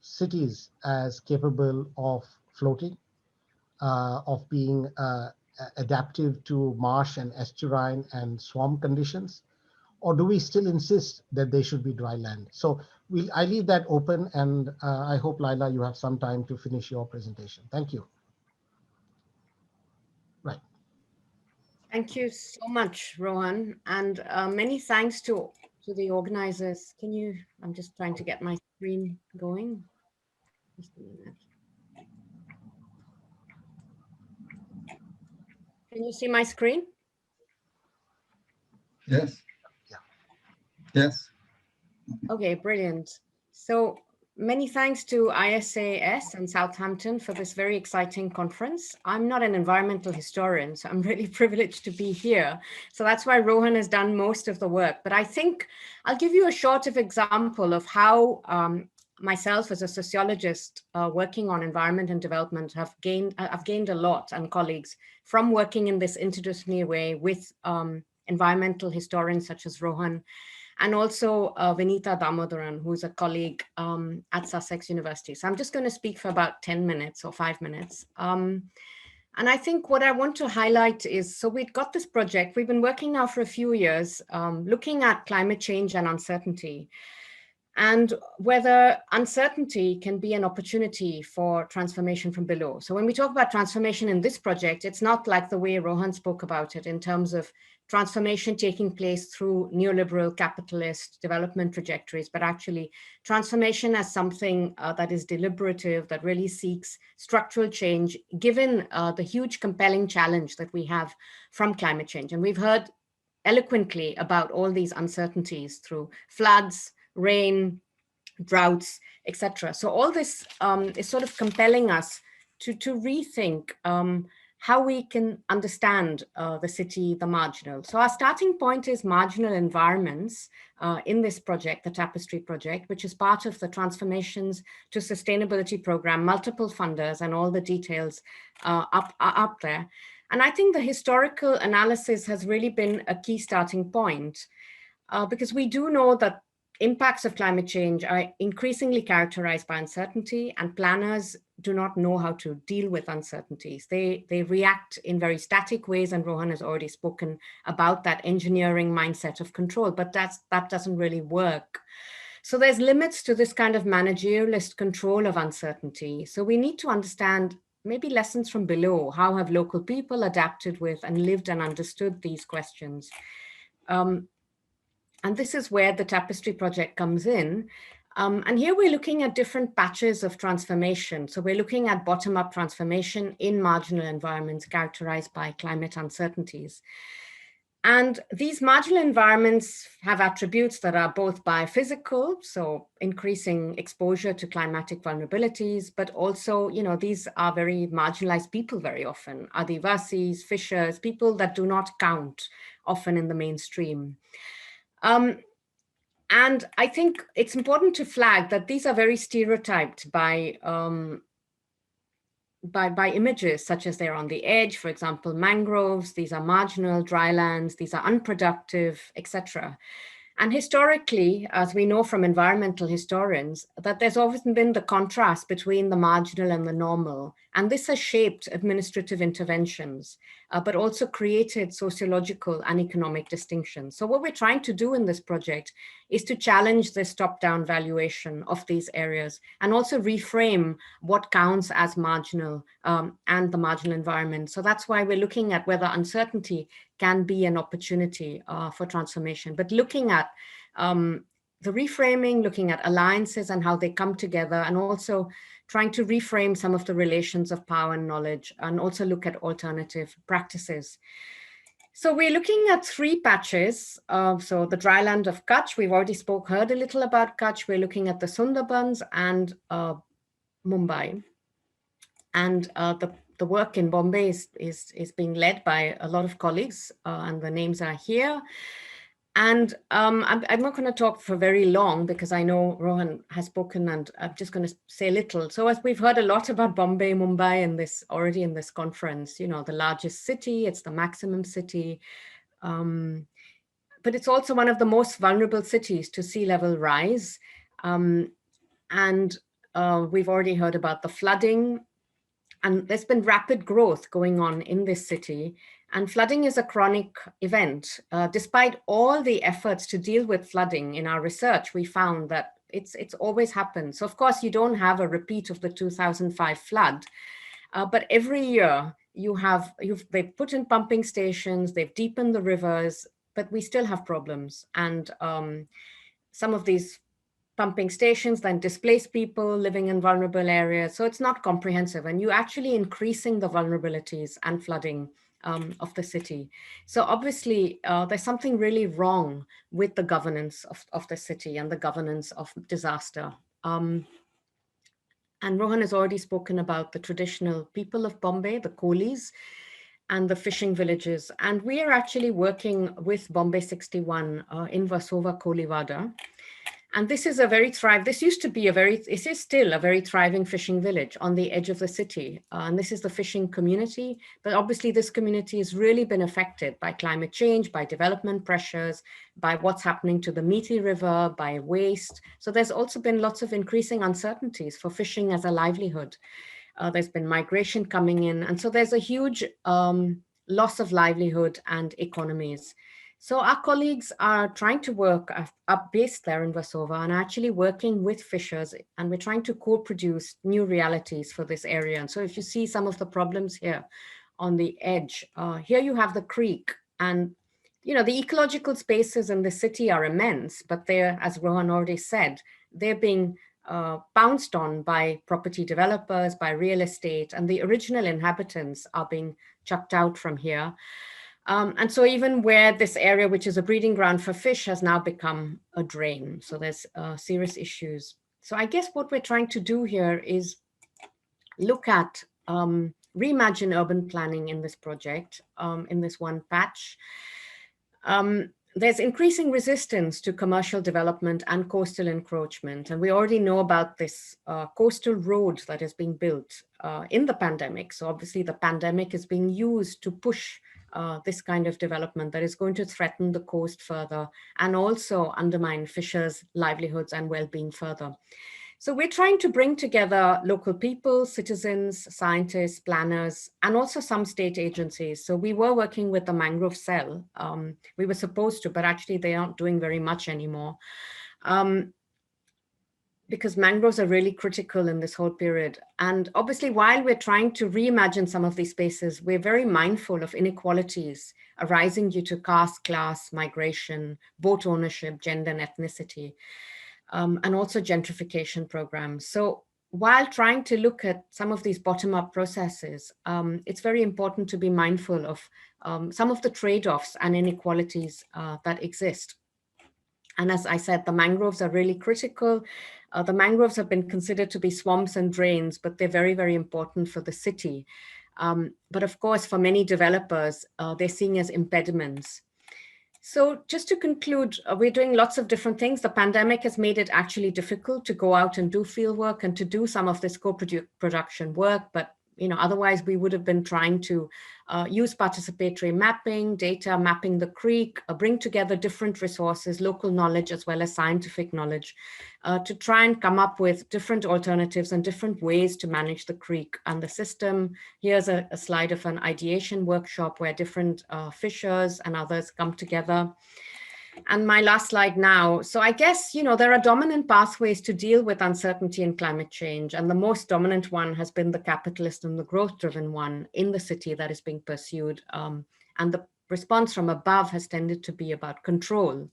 Speaker 4: cities as capable of floating, of being adaptive to marsh and estuarine and swamp conditions? Or do we still insist that they should be dry land? So I leave that open, and I hope, Laila, you have some time to finish your presentation. Thank you. Right.
Speaker 5: Thank you so much, Rohan, and many thanks to the organizers. I'm just trying to get my screen going. Just a minute. Can you see my screen?
Speaker 2: Yes. Yes.
Speaker 5: Okay, brilliant. So many thanks to ISAS and Southampton for this very exciting conference. I'm not an environmental historian, so I'm really privileged to be here. So that's why Rohan has done most of the work. But I think I'll give you a short example of how myself as a sociologist working on environment and development I've gained a lot, and colleagues, from working in this interdisciplinary way with environmental historians such as Rohan, and also Vinita Damodaran, who's a colleague at Sussex University. So I'm just going to speak for about 10 minutes or 5 minutes. And I think what I want to highlight is, so we've got this project, we've been working now for a few years, looking at climate change and uncertainty, and whether uncertainty can be an opportunity for transformation from below. So when we talk about transformation in this project, it's not like the way Rohan spoke about it in terms of transformation taking place through neoliberal capitalist development trajectories, but actually transformation as something that is deliberative, that really seeks structural change, given the huge compelling challenge that we have from climate change. And we've heard eloquently about all these uncertainties through floods, rain, droughts, etc. So all this is sort of compelling us to rethink how we can understand the city, the marginal. So our starting point is marginal environments in this project, the Tapestry Project, which is part of the Transformations to Sustainability Program, multiple funders, and all the details are up there. And I think the historical analysis has really been a key starting point because we do know that impacts of climate change are increasingly characterized by uncertainty, and planners do not know how to deal with uncertainties. They react in very static ways, and Rohan has already spoken about that engineering mindset of control, but that doesn't really work. So there's limits to this kind of managerialist control of uncertainty. So we need to understand maybe lessons from below. How have local people adapted with and lived and understood these questions? And this is where the Tapestry Project comes in. And here we're looking at different patches of transformation. So we're looking at bottom-up transformation in marginal environments characterized by climate uncertainties. And these marginal environments have attributes that are both biophysical, so increasing exposure to climatic vulnerabilities, but also, these are very marginalized people very often, Adivasis, fishers, people that do not count often in the mainstream. And I think it's important to flag that these are very stereotyped by images such as they're on the edge, for example, mangroves, these are marginal drylands, these are unproductive, etc. And historically, as we know from environmental historians, that there's often been the contrast between the marginal and the normal. And this has shaped administrative interventions, but also created sociological and economic distinctions. So what we're trying to do in this project is to challenge this top-down valuation of these areas and also reframe what counts as marginal and the marginal environment. So that's why we're looking at whether uncertainty can be an opportunity for transformation, but looking at the reframing, looking at alliances and how they come together, and also trying to reframe some of the relations of power and knowledge, and also look at alternative practices. So we're looking at 3 patches. So the dryland of Kutch, we've already heard a little about Kutch. We're looking at the Sundarbans and Mumbai. And the work in Bombay is being led by a lot of colleagues, and the names are here. And I'm not going to talk for very long because I know Rohan has spoken, and I'm just going to say a little. So as we've heard a lot about Bombay, Mumbai already in this conference, the largest city, it's the maximum city, but it's also one of the most vulnerable cities to sea level rise. And we've already heard about the flooding. And there's been rapid growth going on in this city. And flooding is a chronic event. Despite all the efforts to deal with flooding in our research, we found that it's always happened. So of course, you don't have a repeat of the 2005 flood, but every year they've put in pumping stations, they've deepened the rivers, but we still have problems. And some of these pumping stations then displace people living in vulnerable areas. So it's not comprehensive, and you're actually increasing the vulnerabilities and flooding of the city. So obviously there's something really wrong with the governance of the city and the governance of disaster. And Rohan has already spoken about the traditional people of Bombay, the Kolis, and the fishing villages. And we are actually working with Bombay 61 in Versova Kolivada. And this is a very this used to be this is still a very thriving fishing village on the edge of the city. And this is the fishing community. But obviously this community has really been affected by climate change, by development pressures, by what's happening to the Methi River, by waste. So there's also been lots of increasing uncertainties for fishing as a livelihood. There's been migration coming in. And so there's a huge loss of livelihood and economies. So our colleagues are trying to work up based there in Versova and actually working with fishers, and we're trying to co-produce new realities for this area. And so if you see some of the problems here on the edge, here you have the creek, and you know, the ecological spaces in the city are immense, but they're, as Rohan already said, they're being pounced on by property developers, by real estate, and the original inhabitants are being chucked out from here. And so even where this area, which is a breeding ground for fish, has now become a drain. So there's serious issues. So I guess what we're trying to do here is look at reimagine urban planning in this project, in this one patch. There's increasing resistance to commercial development and coastal encroachment. And we already know about this coastal road that is being built in the pandemic. So obviously the pandemic is being used to push this kind of development that is going to threaten the coast further and also undermine fishers' livelihoods and well-being further. So we're trying to bring together local people, citizens, scientists, planners, and also some state agencies. So we were working with the mangrove cell. We were supposed to, but actually they aren't doing very much anymore. Because mangroves are really critical in this whole period. And obviously, while we're trying to reimagine some of these spaces, we're very mindful of inequalities arising due to caste, class, migration, boat ownership, gender, and ethnicity, and also gentrification programs. So while trying to look at some of these bottom-up processes, it's very important to be mindful of some of the trade-offs and inequalities that exist. And as I said, the mangroves are really critical. The mangroves have been considered to be swamps and drains, but they're very, very important for the city. But of course, for many developers, they're seen as impediments. So just to conclude, we're doing lots of different things. The pandemic has made it actually difficult to go out and do field work and to do some of this co-production work, but you know, otherwise we would have been trying to use participatory mapping, data mapping the creek, bring together different resources, local knowledge, as well as scientific knowledge, to try and come up with different alternatives and different ways to manage the creek and the system. Here's a slide of an ideation workshop where different fishers and others come together. And my last slide now. So I guess, you know, there are dominant pathways to deal with uncertainty and climate change. And the most dominant one has been the capitalist and the growth-driven one in the city that is being pursued. And the response from above has tended to be about control.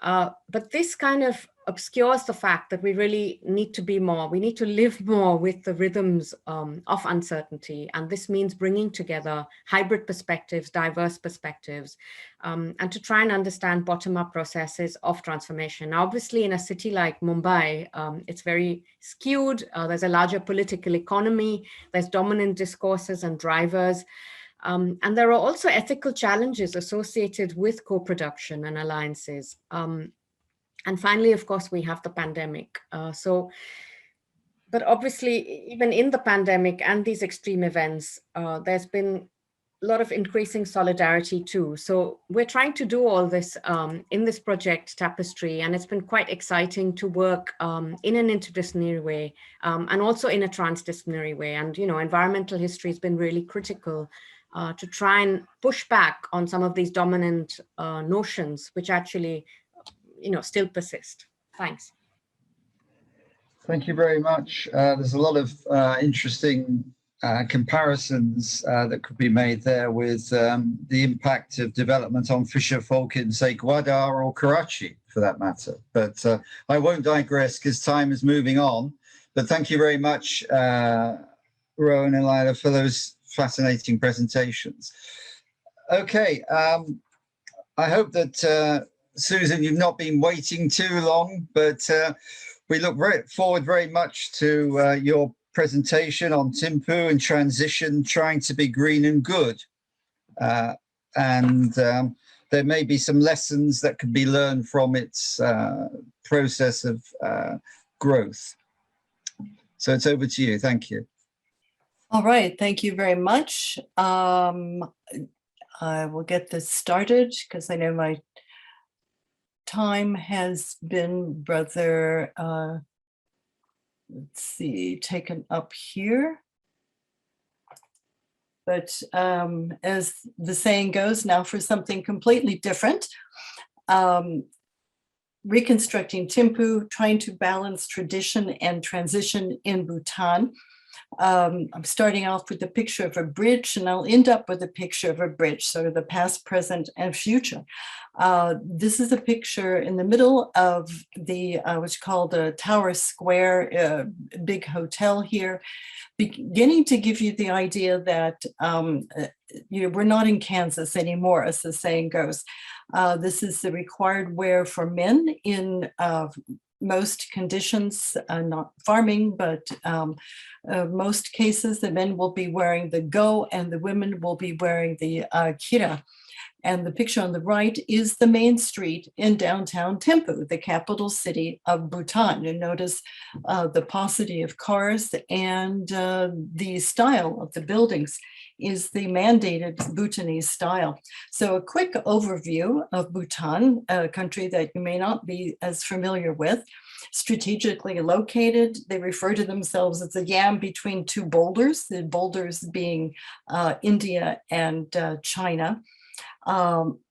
Speaker 5: But this kind of obscures the fact that we really need to be more, we need to live more with the rhythms of uncertainty. And this means bringing together hybrid perspectives, diverse perspectives, and to try and understand bottom-up processes of transformation. Now, obviously, in a city like Mumbai, it's very skewed. There's a larger political economy. There's dominant discourses and drivers. And there are also ethical challenges associated with co-production and alliances. And finally, of course, we have the pandemic. But obviously, even in the pandemic and these extreme events, there's been a lot of increasing solidarity too. So we're trying to do all this in this project, Tapestry, and it's been quite exciting to work in an interdisciplinary way and also in a transdisciplinary way. And, you know, environmental history has been really critical to try and push back on some of these dominant notions, which actually, you know, still persist. Thanks.
Speaker 2: Thank you very much. There's a lot of interesting comparisons that could be made there with the impact of development on fisher folk in, say, Gwadar or Karachi, for that matter. But I won't digress because time is moving on. But thank you very much, Rowan and Lila, for those fascinating presentations. Okay, I hope that Susan, you've not been waiting too long, but we look forward very much to your presentation on Thimphu and transition, trying to be green and good. there may be some lessons that could be learned from its process of growth. So it's over to you. Thank you.
Speaker 6: All right, thank you very much. I will get this started because I know my time has been rather, let's see, taken up here. But as the saying goes, now for something completely different. Reconstructing Thimphu, trying to balance tradition and transition in Bhutan. I'm starting off with a picture of a bridge, and I'll end up with a picture of a bridge, sort of the past, present, and future. This is a picture in the middle of the what's called a Tower Square, big hotel here, beginning to give you the idea that we're not in Kansas anymore, as the saying goes. This is the required wear for men in most conditions, not farming, but most cases, the men will be wearing the go and the women will be wearing the kira. And the picture on the right is the main street in downtown Thimphu, the capital city of Bhutan. You notice the paucity of cars and the style of the buildings is the mandated Bhutanese style. So a quick overview of Bhutan, a country that you may not be as familiar with. Strategically located, they refer to themselves as a yam between two boulders, the boulders being India and China.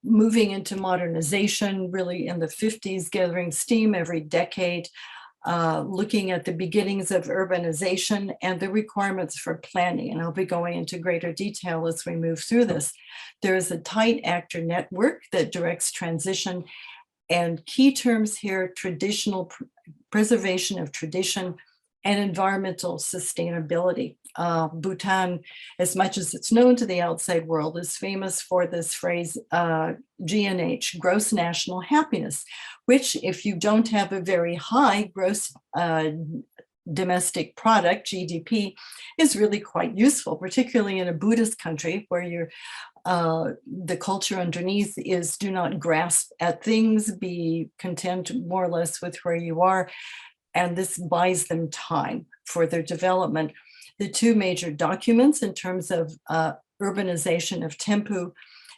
Speaker 6: Moving into modernization really in the 50s, gathering steam every decade, looking at the beginnings of urbanization and the requirements for planning. And I'll be going into greater detail as we move through this. There is a tight actor network that directs transition, and key terms here: traditional preservation of tradition and environmental sustainability. Bhutan, as much as it's known to the outside world, is famous for this phrase, GNH, gross national happiness, which if you don't have a very high gross domestic product, GDP, is really quite useful, particularly in a Buddhist country where you're the culture underneath is do not grasp at things, be content more or less with where you are. And this buys them time for their development. The two major documents in terms of urbanization of Thimphu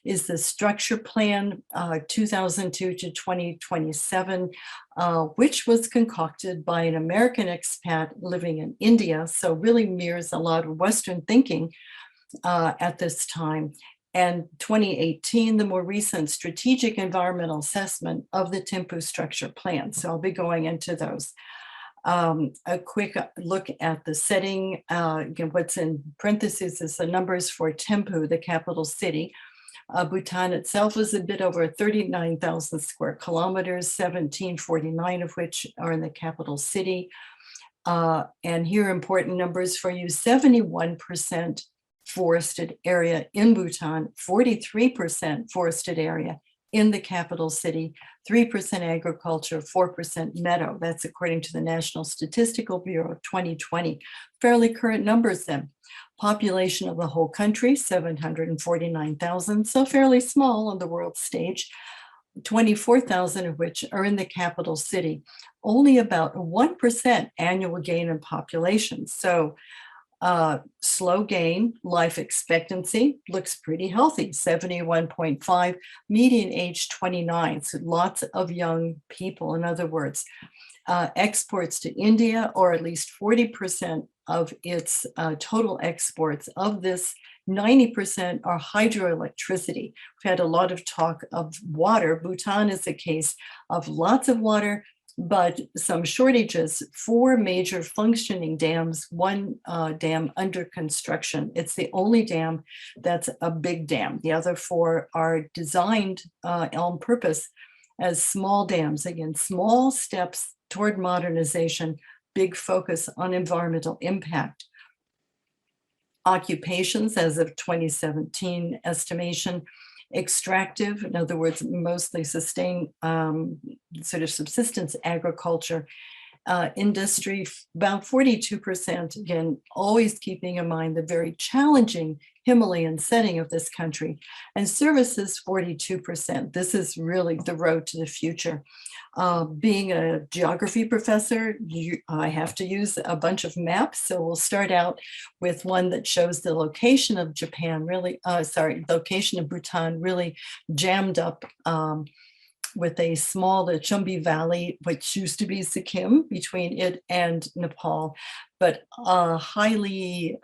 Speaker 6: is the structure plan 2002 to 2027, which was concocted by an American expat living in India. So really mirrors a lot of Western thinking at this time. And 2018, the more recent strategic environmental assessment of the Thimphu structure plan. So I'll be going into those. A quick look at the setting. Again, what's in parentheses is the numbers for Thimphu, the capital city. Bhutan itself is a bit over 39,000 square kilometers, 1749 of which are in the capital city. And here are important numbers for you: 71% forested area in Bhutan, 43% forested area in the capital city, 3% agriculture, 4% meadow. That's according to the National Statistical Bureau 2020. Fairly current numbers then. Population of the whole country, 749,000, so fairly small on the world stage, 24,000 of which are in the capital city. Only about 1% annual gain in population. So slow gain. Life expectancy looks pretty healthy, 71.5, median age 29, so lots of young people, in other words. Exports to India, or at least 40% of its total exports. Of this, 90% are hydroelectricity. We've had a lot of talk of water. Bhutan is a case of lots of water, but some shortages. 4 major functioning dams, 1 dam under construction. It's the only dam that's a big dam. The other 4 are designed on purpose as small dams. Again, small steps toward modernization, big focus on environmental impact. Occupations as of 2017 estimation: extractive, in other words, mostly sustained sort of subsistence agriculture, industry, about 42%, again, always keeping in mind the very challenging Himalayan setting of this country, and services 42%. This is really the road to the future. Being a geography professor, I have to use a bunch of maps. So we'll start out with one that shows the location of Japan, location of Bhutan really jammed up with a small, the Chumbi Valley, which used to be Sikkim, between it and Nepal, but a highly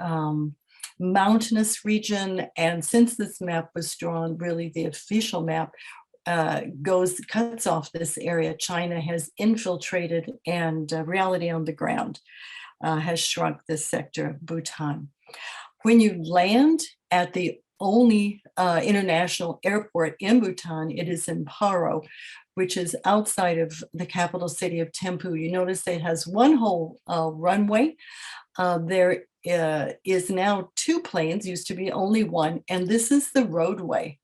Speaker 6: mountainous region. And since this map was drawn, really the official map cuts off this area. China has infiltrated, and reality on the ground has shrunk this sector of Bhutan. When you land at the only international airport in Bhutan, it is in Paro, which is outside of the capital city of Thimphu. You notice it has one whole runway. There is now 2 planes, used to be only 1, and this is the roadway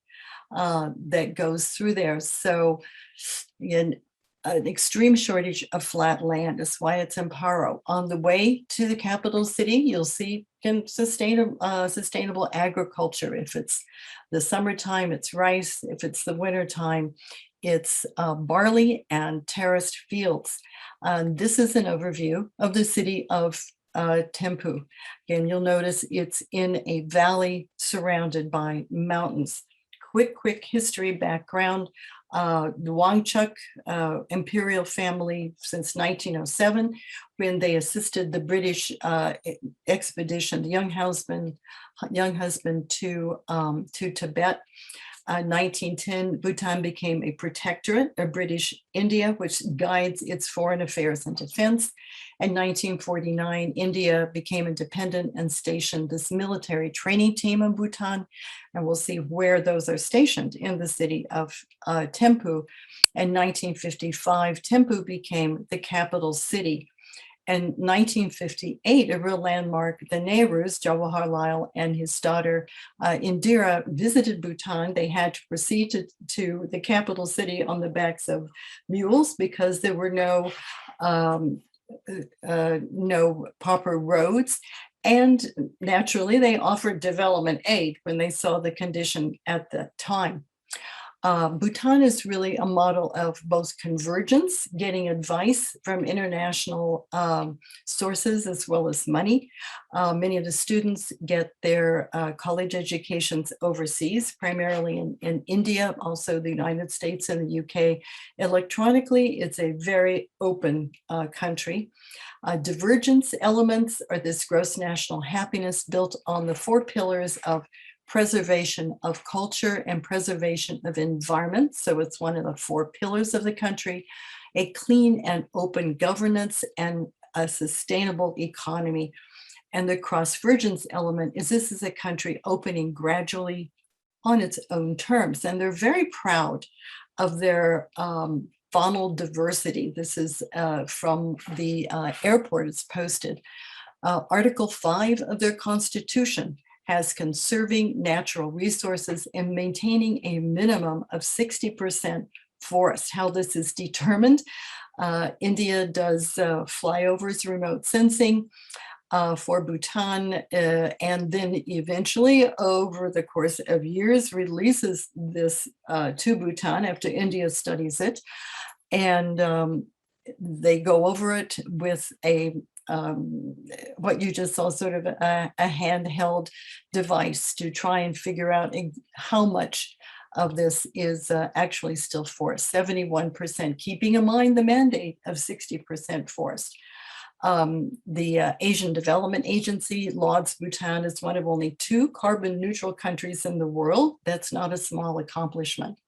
Speaker 6: that goes through there. So an extreme shortage of flat land is why it's in Paro. On the way to the capital city, you'll see sustainable agriculture. If it's the summertime, it's rice. If it's the wintertime, it's barley and terraced fields. This is an overview of the city of Thimphu. Again, you'll notice it's in a valley surrounded by mountains. Quick history background. The Wangchuck imperial family since 1907, when they assisted the British expedition, the young husband to Tibet. 1910, Bhutan became a protectorate of British India, which guides its foreign affairs and defense. In 1949, India became independent and stationed this military training team in Bhutan. And we'll see where those are stationed in the city of Thimphu. In 1955, Thimphu became the capital city. In 1958, a real landmark, the Nehrus, Jawaharlal and his daughter Indira, visited Bhutan. They had to proceed to the capital city on the backs of mules because there were no proper roads. And naturally, they offered development aid when they saw the condition at that time. Bhutan is really a model of both convergence, getting advice from international sources as well as money. Many of the students get their college educations overseas, primarily in India, also the United States and the UK. Electronically, it's a very open country. Divergence elements are this gross national happiness built on the 4 pillars of preservation of culture and preservation of environment. So it's one of the 4 pillars of the country, a clean and open governance and a sustainable economy. And the cross-vergence element is this is a country opening gradually on its own terms. And they're very proud of their faunal diversity. This is from the airport, it's posted. Article 5 of their constitution has conserving natural resources and maintaining a minimum of 60% forest. How this is determined, India does flyovers, remote sensing for Bhutan, and then eventually over the course of years releases this to Bhutan after India studies it. And they go over it with a what you just saw, sort of a handheld device to try and figure out how much of this is actually still forest, 71%, keeping in mind the mandate of 60% forest. The Asian Development Agency lauds Bhutan as one of only 2 carbon neutral countries in the world. That's not a small accomplishment.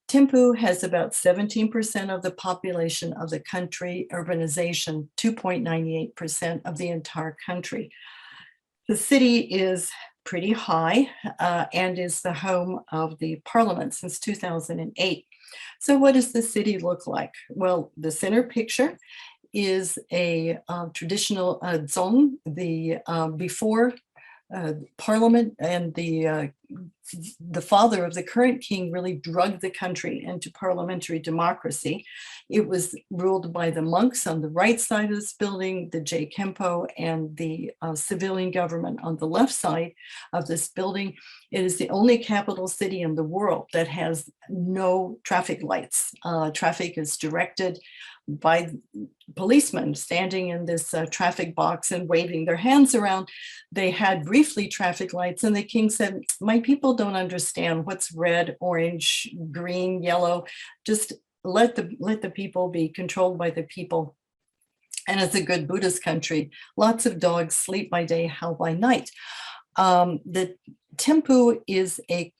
Speaker 6: Thimphu has about 17% of the population of the country, urbanization 2.98% of the entire country. The city is pretty high and is the home of the parliament since 2008. So what does the city look like? Well, the center picture is a traditional dzong, the before parliament and the father of the current king really drugged the country into parliamentary democracy. It was ruled by the monks on the right side of this building, the J. Kempo, and the civilian government on the left side of this building. It is the only capital city in the world that has no traffic lights. Traffic is directed by policemen standing in this traffic box and waving their hands around. They had briefly traffic lights, and the king said, "My people don't understand what's red, orange, green, yellow. Just let the people be controlled by the people." And it's a good Buddhist country. Lots of dogs sleep by day, howl by night. The Thimphu is a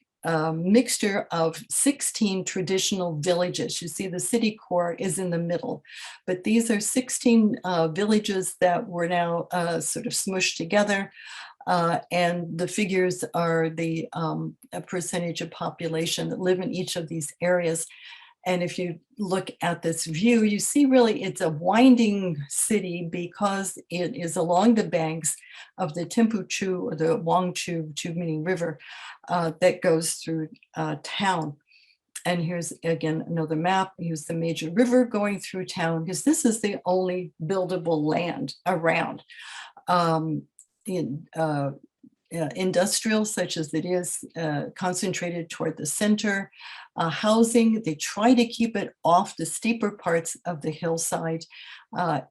Speaker 6: mixture of 16 traditional villages. You see the city core is in the middle, but these are 16 villages that were now sort of smushed together. And the figures are the percentage of population that live in each of these areas. And if you look at this view, you see really it's a winding city because it is along the banks of the Thimphu Chu, or the Wangchu, Chu meaning river, that goes through town. And here's again another map. Here's the major river going through town, because this is the only buildable land around. Industrial, such as it is, concentrated toward the center. Housing, they try to keep it off the steeper parts of the hillside.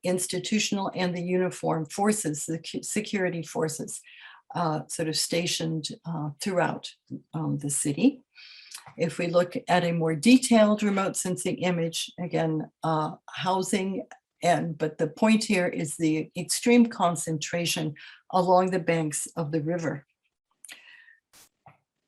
Speaker 6: Institutional and the uniformed forces, the security forces, sort of stationed throughout the city. If we look at a more detailed remote sensing image, again, housing, but the point here is the extreme concentration along the banks of the river.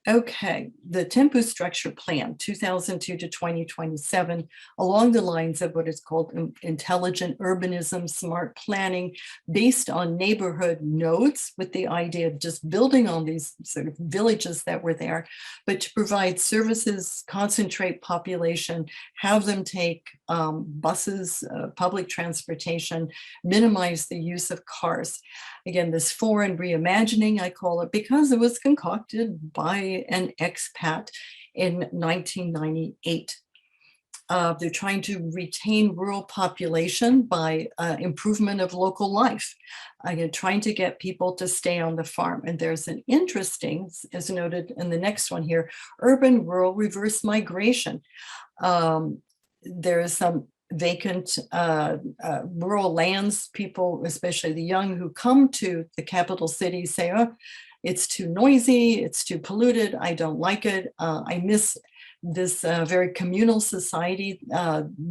Speaker 6: Okay, the Thimphu Structure Plan, 2002 to 2027, along the lines of what is called intelligent urbanism, smart planning, based on neighborhood nodes, with the idea of just building on these sort of villages that were there, but to provide services, concentrate population, have them take buses, public transportation, minimize the use of cars. Again, this foreign reimagining, I call it, because it was concocted by an expat in 1998. They're trying to retain rural population by improvement of local life. Again, trying to get people to stay on the farm. And there's an interesting, as noted in the next one here, urban-rural reverse migration. There is some vacant rural lands. People, especially the young who come to the capital city, say, "Oh, it's too noisy, it's too polluted, I don't like it. I miss this very communal society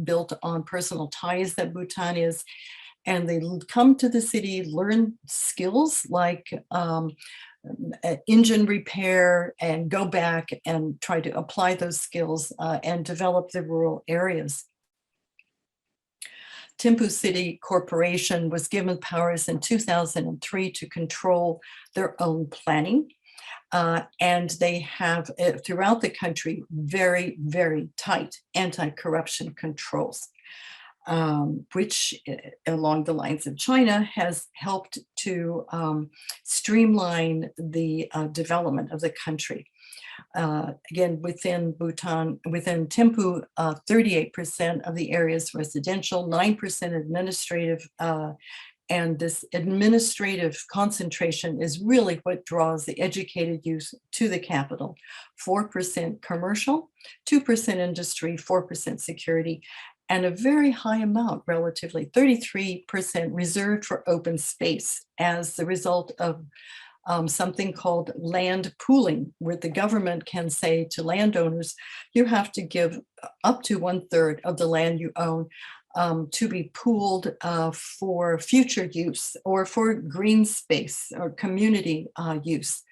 Speaker 6: built on personal ties that Bhutan is." And they come to the city, learn skills like engine repair, and go back and try to apply those skills and develop the rural areas. Thimphu City Corporation was given powers in 2003 to control their own planning. And they have, throughout the country, very, very tight anti-corruption controls, which, along the lines of China, has helped to streamline the development of the country. Again, within Bhutan, within Thimphu, 38% of the area is residential, 9% administrative, and this administrative concentration is really what draws the educated youth to the capital. 4% commercial, 2% industry, 4% security, and a very high amount, relatively 33%, reserved for open space as the result of something called land pooling, where the government can say to landowners, you have to give up to 1/3 of the land you own to be pooled for future use or for green space or community use.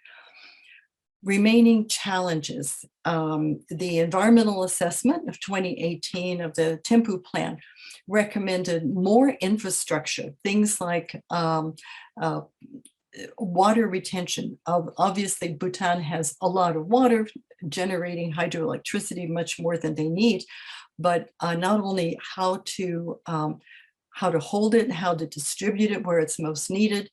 Speaker 6: Remaining challenges. The environmental assessment of 2018 of the Thimphu plan recommended more infrastructure, things like water retention. Obviously, Bhutan has a lot of water, generating hydroelectricity much more than they need, but not only how to hold it, how to distribute it where it's most needed,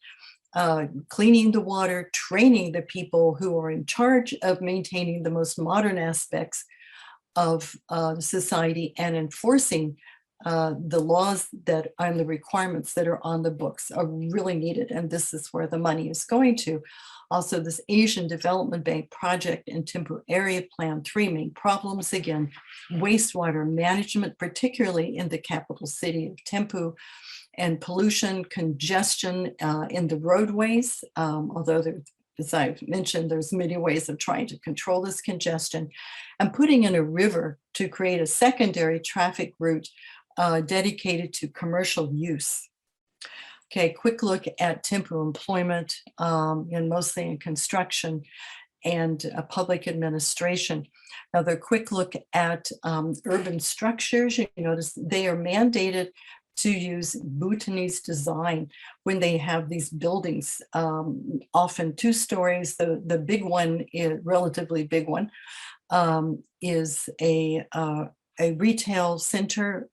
Speaker 6: cleaning the water, training the people who are in charge of maintaining the most modern aspects of society, and enforcing the laws that and the requirements that are on the books are really needed. And this is where the money is going to. Also, this Asian Development Bank project and Thimphu Area Plan, 3 main problems. Again, wastewater management, particularly in the capital city of Thimphu, and pollution, congestion in the roadways, although there, as I've mentioned, there's many ways of trying to control this congestion, and putting in a river to create a secondary traffic route dedicated to commercial use. Okay, quick look at Thimphu employment, and mostly in construction and public administration. Another quick look at urban structures. You notice they are mandated to use Bhutanese design when they have these buildings, often 2 stories. The big one, relatively big one, is a retail center.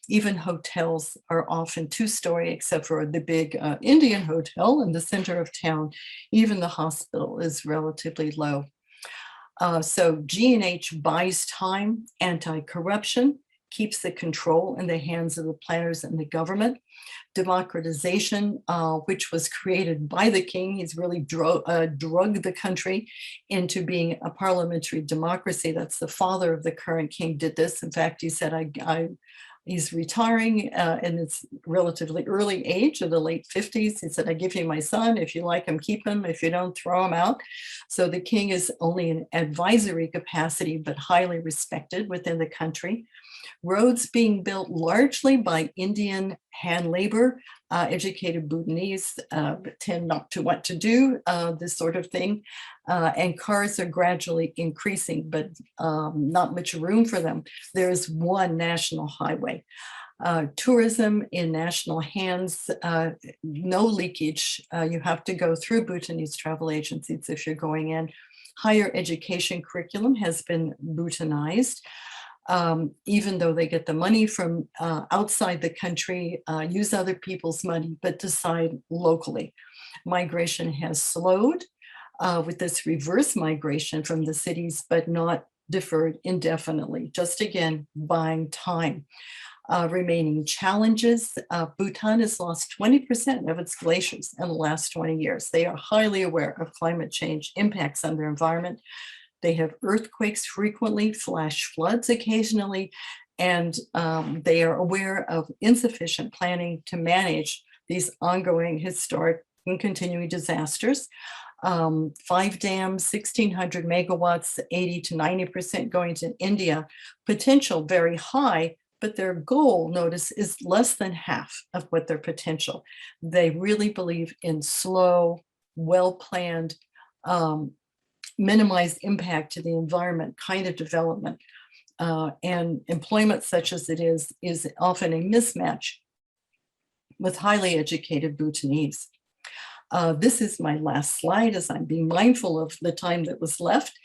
Speaker 6: Even hotels are often 2-story, except for the big Indian hotel in the center of town. Even the hospital is relatively low. So G&H buys time, anti-corruption, keeps the control in the hands of the planners and the government. Democratization, which was created by the king. He's really drugged the country into being a parliamentary democracy. That's the father of the current king did this. In fact, he said, he's retiring in his relatively early age of the late 50s. He said, I give you my son. If you like him, keep him. If you don't, throw him out. So the king is only in advisory capacity, but highly respected within the country. Roads being built largely by Indian hand labor. Educated Bhutanese tend not to want to do this sort of thing. And cars are gradually increasing, but not much room for them. There is one national highway. Tourism in national hands, no leakage. You have to go through Bhutanese travel agencies if you're going in. Higher education curriculum has been Bhutanized. Even though they get the money from outside the country, use other people's money, but decide locally. Migration has slowed with this reverse migration from the cities, but not deferred indefinitely, just again, buying time. Remaining challenges, Bhutan has lost 20% of its glaciers in the last 20 years. They are highly aware of climate change impacts on their environment. They have earthquakes frequently, flash floods occasionally, and they are aware of insufficient planning to manage these ongoing historic and continuing disasters. 5 dams, 1,600 megawatts, 80 to 90% going to India, potential very high, but their goal, notice, is less than half of what their potential. They really believe in slow, well-planned, minimize impact to the environment kind of development, and employment such as it is often a mismatch with highly educated Bhutanese. This is my last slide as I'm being mindful of the time that was left.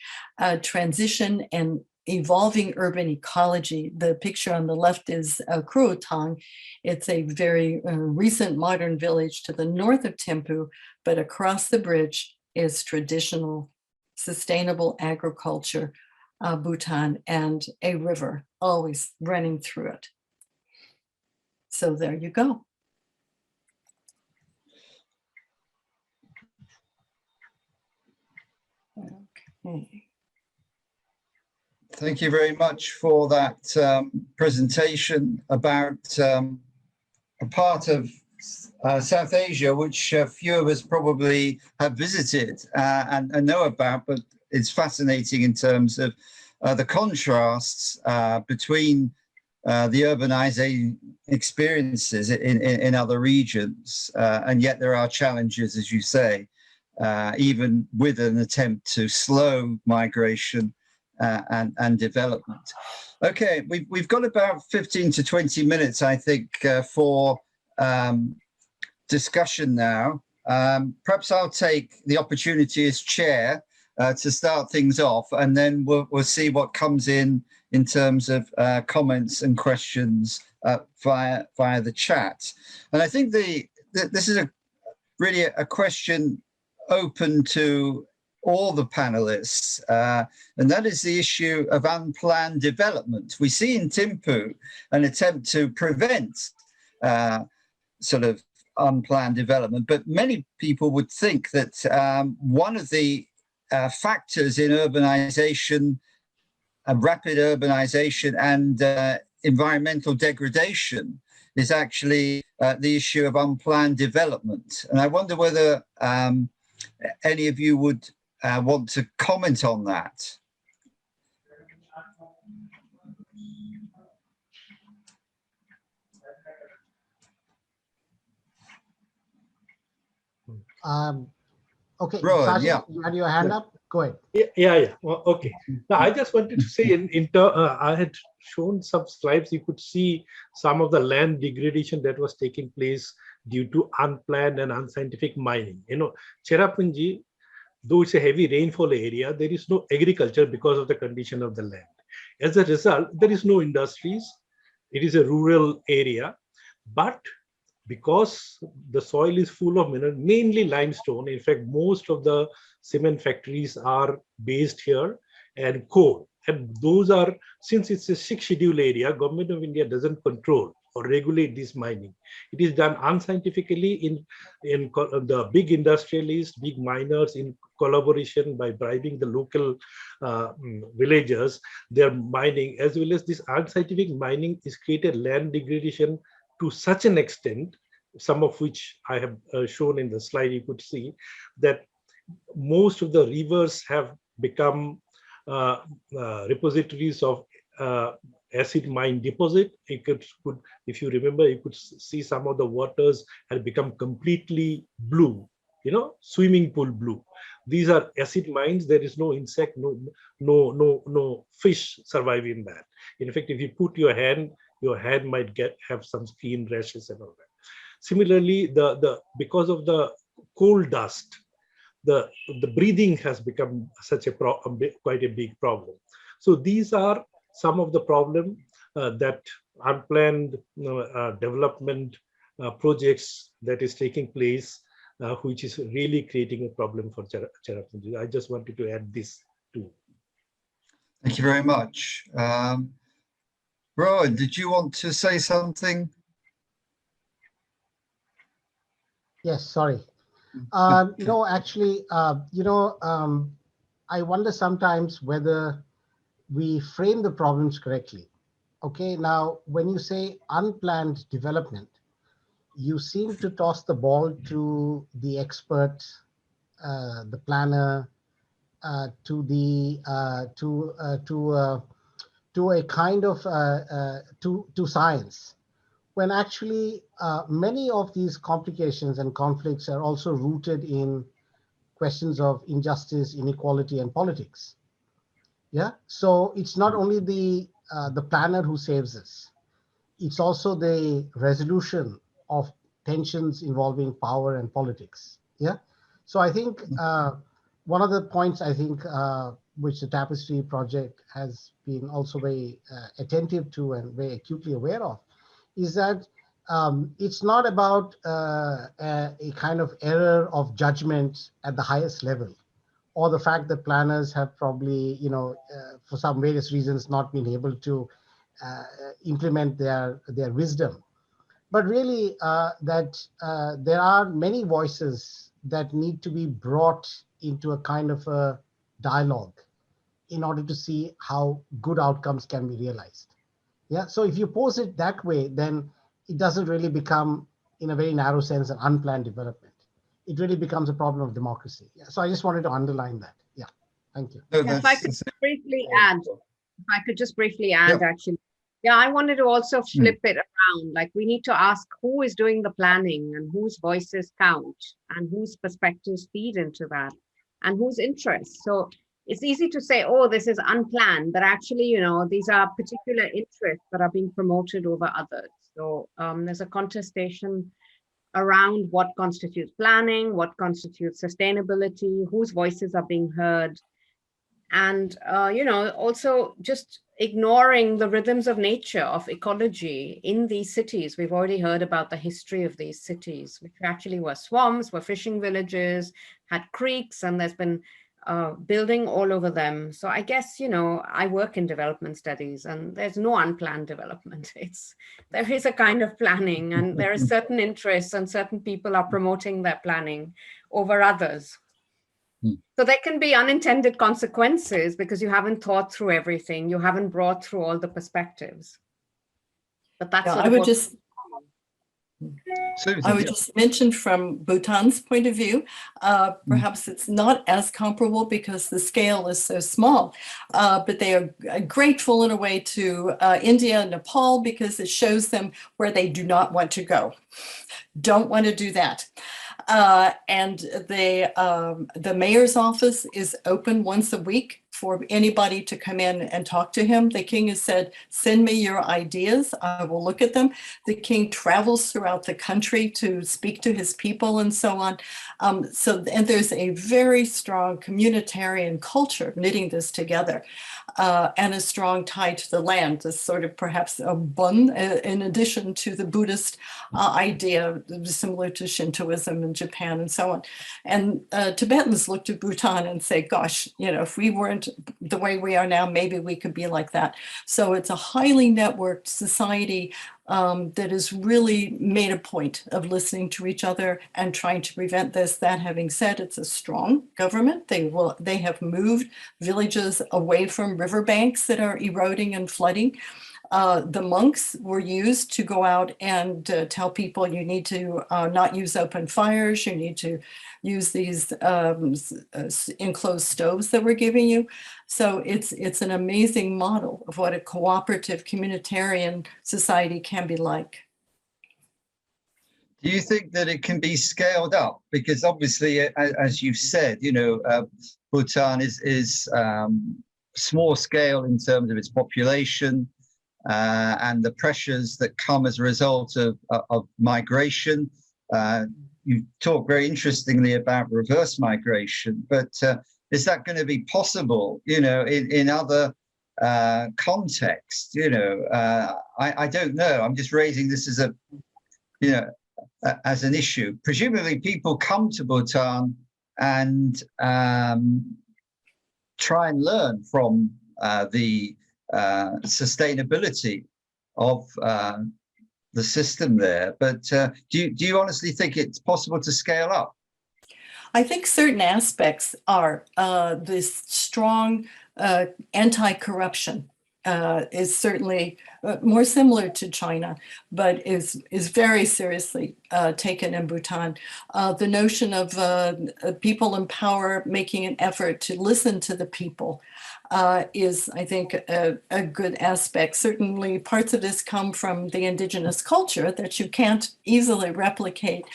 Speaker 6: Transition and evolving urban ecology. The picture on the left is Kruotang. It's a very recent modern village to the north of Thimphu, but across the bridge is traditional sustainable agriculture, Bhutan, and a river always running through it. So there you go. Okay.
Speaker 2: Thank you very much for that presentation about a part of South Asia, which few of us probably have visited and know about, but it's fascinating in terms of the contrasts between the urbanization experiences in other regions. And yet there are challenges, as you say, even with an attempt to slow migration and development. Okay, we've got about 15 to 20 minutes, I think, for discussion now. Perhaps I'll take the opportunity as chair to start things off, and then we'll see what comes in terms of comments and questions via the chat. And I think this is really a question open to all the panelists, and that is the issue of unplanned development. We see in Thimphu an attempt to prevent sort of unplanned development, but many people would think that one of the factors in urbanization, rapid urbanization and environmental degradation is actually the issue of unplanned development. And I wonder whether any of you would want to comment on that.
Speaker 4: Okay,
Speaker 2: Rowan,
Speaker 4: Sasha,
Speaker 2: yeah.
Speaker 4: you had your hand up? Go ahead.
Speaker 3: Yeah. Well, okay. Now, I just wanted to say, I had shown some slides. You could see some of the land degradation that was taking place due to unplanned and unscientific mining. You know, Cherrapunji, though it's a heavy rainfall area, there is no agriculture because of the condition of the land. As a result, there is no industries. It is a rural area, but because the soil is full of mineral, mainly limestone. In fact, most of the cement factories are based here, and coal. And those are, since it's a 6th schedule area, Government of India doesn't control or regulate this mining. It is done unscientifically in the big industrialists, big miners, in collaboration by bribing the local villagers. They're mining, as well as this unscientific mining is created land degradation to such an extent, some of which I have shown in the slide. You could see that most of the rivers have become repositories of acid mine deposit. You could, if you remember, you could see some of the waters had become completely blue, you know, swimming pool blue. These are acid mines. There is no insect, no fish survive in that. In fact, if you put your hand might have some skin rashes and all that. Similarly, because of the coal dust, the breathing has become such a quite a big problem. So these are some of the problem that unplanned development projects that is taking place, which is really creating a problem for Cherrapunji. I just wanted to add this too.
Speaker 2: Thank you very much. Rowan, did you want to say something?
Speaker 4: Yes, sorry. No, actually, I wonder sometimes whether we frame the problems correctly. Okay, now, when you say unplanned development, you seem to toss the ball to the expert, the planner, to a kind of to science, when actually many of these complications and conflicts are also rooted in questions of injustice, inequality, and politics. Yeah, so it's not only the planner who saves us; it's also the resolution of tensions involving power and politics. Yeah, so I think one of the points I think which the Tapestry Project has been also very attentive to and very acutely aware of is that it's not about a kind of error of judgment at the highest level, or the fact that planners have probably, for some various reasons, not been able to implement their wisdom, but really that there are many voices that need to be brought into a kind of a dialogue in order to see how good outcomes can be realized. Yeah, so if you pose it that way, then it doesn't really become, in a very narrow sense, an unplanned development. It really becomes a problem of democracy. Yeah, so I just wanted to underline that. Yeah, thank you.
Speaker 5: No, if I could just briefly add, actually. Yeah, I wanted to also flip it around. Like, we need to ask who is doing the planning and whose voices count and whose perspectives feed into that and whose interests. So it's easy to say, oh, this is unplanned, but actually, these are particular interests that are being promoted over others. So there's a contestation around what constitutes planning, what constitutes sustainability, whose voices are being heard. And, also just ignoring the rhythms of nature, of ecology in these cities. We've already heard about the history of these cities, which actually were swamps, were fishing villages, had creeks, and there's been building all over them. So I guess, you know, I work in development studies, and there's no unplanned development. There is a kind of planning, and there are certain interests, and certain people are promoting their planning over others. So there can be unintended consequences because you haven't thought through everything. You haven't brought through all the perspectives. But that's
Speaker 6: I would just mention from Bhutan's point of view, perhaps it's not as comparable because the scale is so small, but they are grateful in a way to India and Nepal because it shows them where they do not want to go. Don't want to do that. And the mayor's office is open once a week for anybody to come in and talk to him. The king has said, send me your ideas, I will look at them. The king travels throughout the country to speak to his people and so on. And there's a very strong communitarian culture knitting this together, and a strong tie to the land, this sort of perhaps a bun in addition to the Buddhist idea, similar to Shintoism in Japan and so on. And Tibetans look to Bhutan and say, gosh, you know, if we weren't the way we are now, maybe we could be like that. So it's a highly networked society that has really made a point of listening to each other and trying to prevent this. That having said, it's a strong government. They have moved villages away from riverbanks that are eroding and flooding. The monks were used to go out and tell people you need to not use open fires, you need to use these enclosed stoves that we're giving you. So it's an amazing model of what a cooperative communitarian society can be like.
Speaker 2: Do you think that it can be scaled up? Because obviously, as you've said, you know, Bhutan is small scale in terms of its population, and the pressures that come as a result of migration. You talk very interestingly about reverse migration, but is that going to be possible, you know, in other contexts? You know, I don't know. I'm just raising this as a, you know, as an issue. Presumably people come to Bhutan and try and learn from the sustainability of the system there, but do you honestly think it's possible to scale up?
Speaker 6: I think certain aspects are this strong anti-corruption is certainly more similar to China, but is very seriously taken in Bhutan. The notion of people in power making an effort to listen to the people is, I think, a good aspect. Certainly parts of this come from the indigenous culture that you can't easily replicate.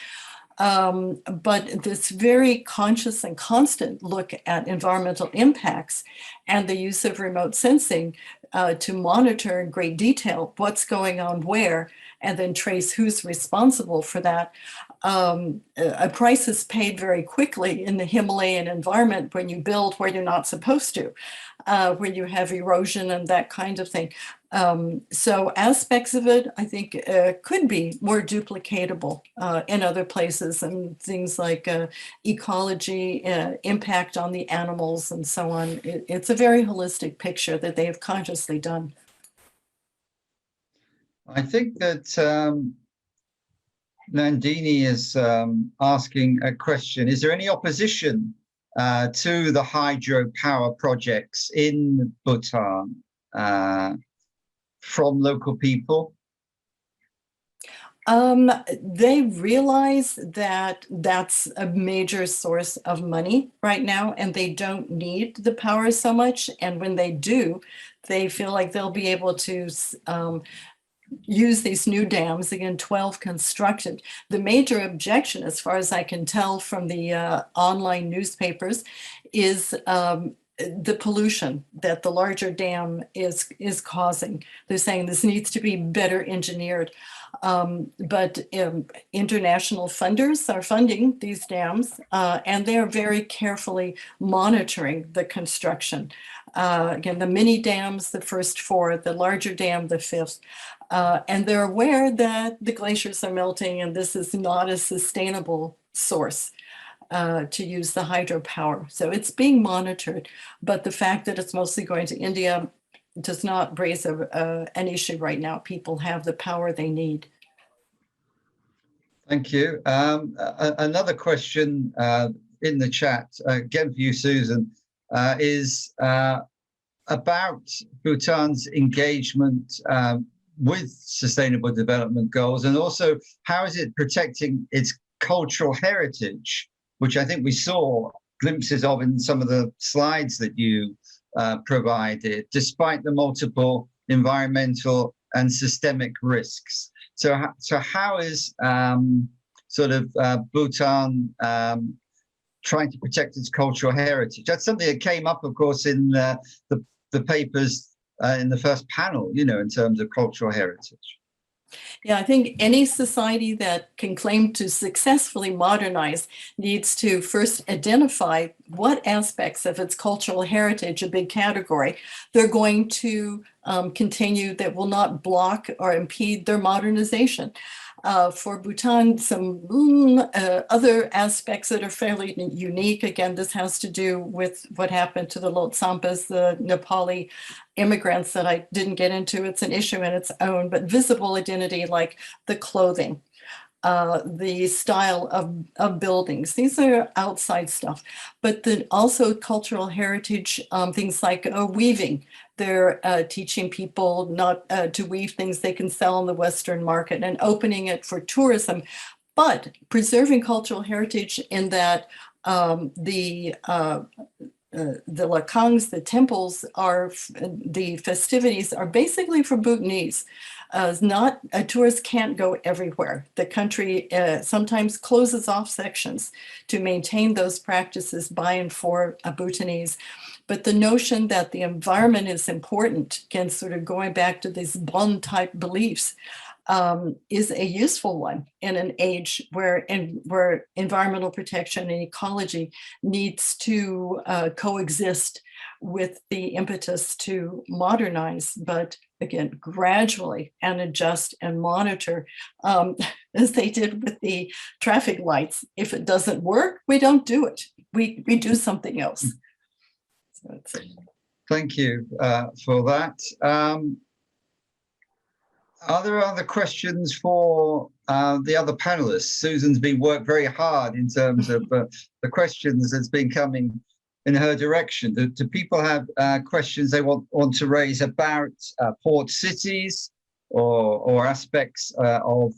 Speaker 6: But this very conscious and constant look at environmental impacts and the use of remote sensing to monitor in great detail what's going on where, and then trace who's responsible for that. A price is paid very quickly in the Himalayan environment when you build where you're not supposed to, when you have erosion and that kind of thing. So aspects of it, I think, could be more duplicatable in other places, and things like ecology, impact on the animals and so on. It's a very holistic picture that they have consciously done.
Speaker 2: I think that Nandini is asking a question. Is there any opposition to the hydropower projects in Bhutan from local people?
Speaker 6: They realize that that's a major source of money right now, and they don't need the power so much. And when they do, they feel like they'll be able to use these new dams, again, 12 constructed. The major objection, as far as I can tell from the online newspapers, is the pollution that the larger dam is causing. They're saying this needs to be better engineered. But international funders are funding these dams, and they're very carefully monitoring the construction. Again, the mini dams, the first 4, the larger dam, the 5th. And they're aware that the glaciers are melting and this is not a sustainable source to use the hydropower. So it's being monitored, but the fact that it's mostly going to India does not raise an issue right now. People have the power they need.
Speaker 2: Thank you. Another question in the chat, again for you, Susan, is about Bhutan's engagement with Sustainable Development Goals, and also how is it protecting its cultural heritage, which I think we saw glimpses of in some of the slides that you provided, despite the multiple environmental and systemic risks. So how is Bhutan trying to protect its cultural heritage? That's something that came up, of course, in the papers in the first panel, in terms of cultural heritage.
Speaker 6: Yeah, I think any society that can claim to successfully modernize needs to first identify what aspects of its cultural heritage, a big category, they're going to continue that will not block or impede their modernization. For Bhutan, some other aspects that are fairly unique. Again, this has to do with what happened to the Lhotshampas, the Nepali immigrants that I didn't get into. It's an issue in its own, but visible identity like the clothing, the style of buildings. These are outside stuff, but then also cultural heritage, things like weaving. They're teaching people not to weave things they can sell in the Western market and opening it for tourism, but preserving cultural heritage in that the lakangs, the temples, the festivities are basically for Bhutanese. Tourists can't go everywhere. The country sometimes closes off sections to maintain those practices by and for Bhutanese. But the notion that the environment is important, again, sort of going back to these Bon type beliefs, is a useful one in an age where environmental protection and ecology needs to coexist with the impetus to modernize, but again, gradually, and adjust and monitor, as they did with the traffic lights. If it doesn't work, we don't do it. We do something else. So that's it.
Speaker 2: Thank you for that. Are there other questions for the other panelists? Susan's been worked very hard in terms of the questions that's been coming in her direction. Do people have questions they want to raise about port cities or aspects of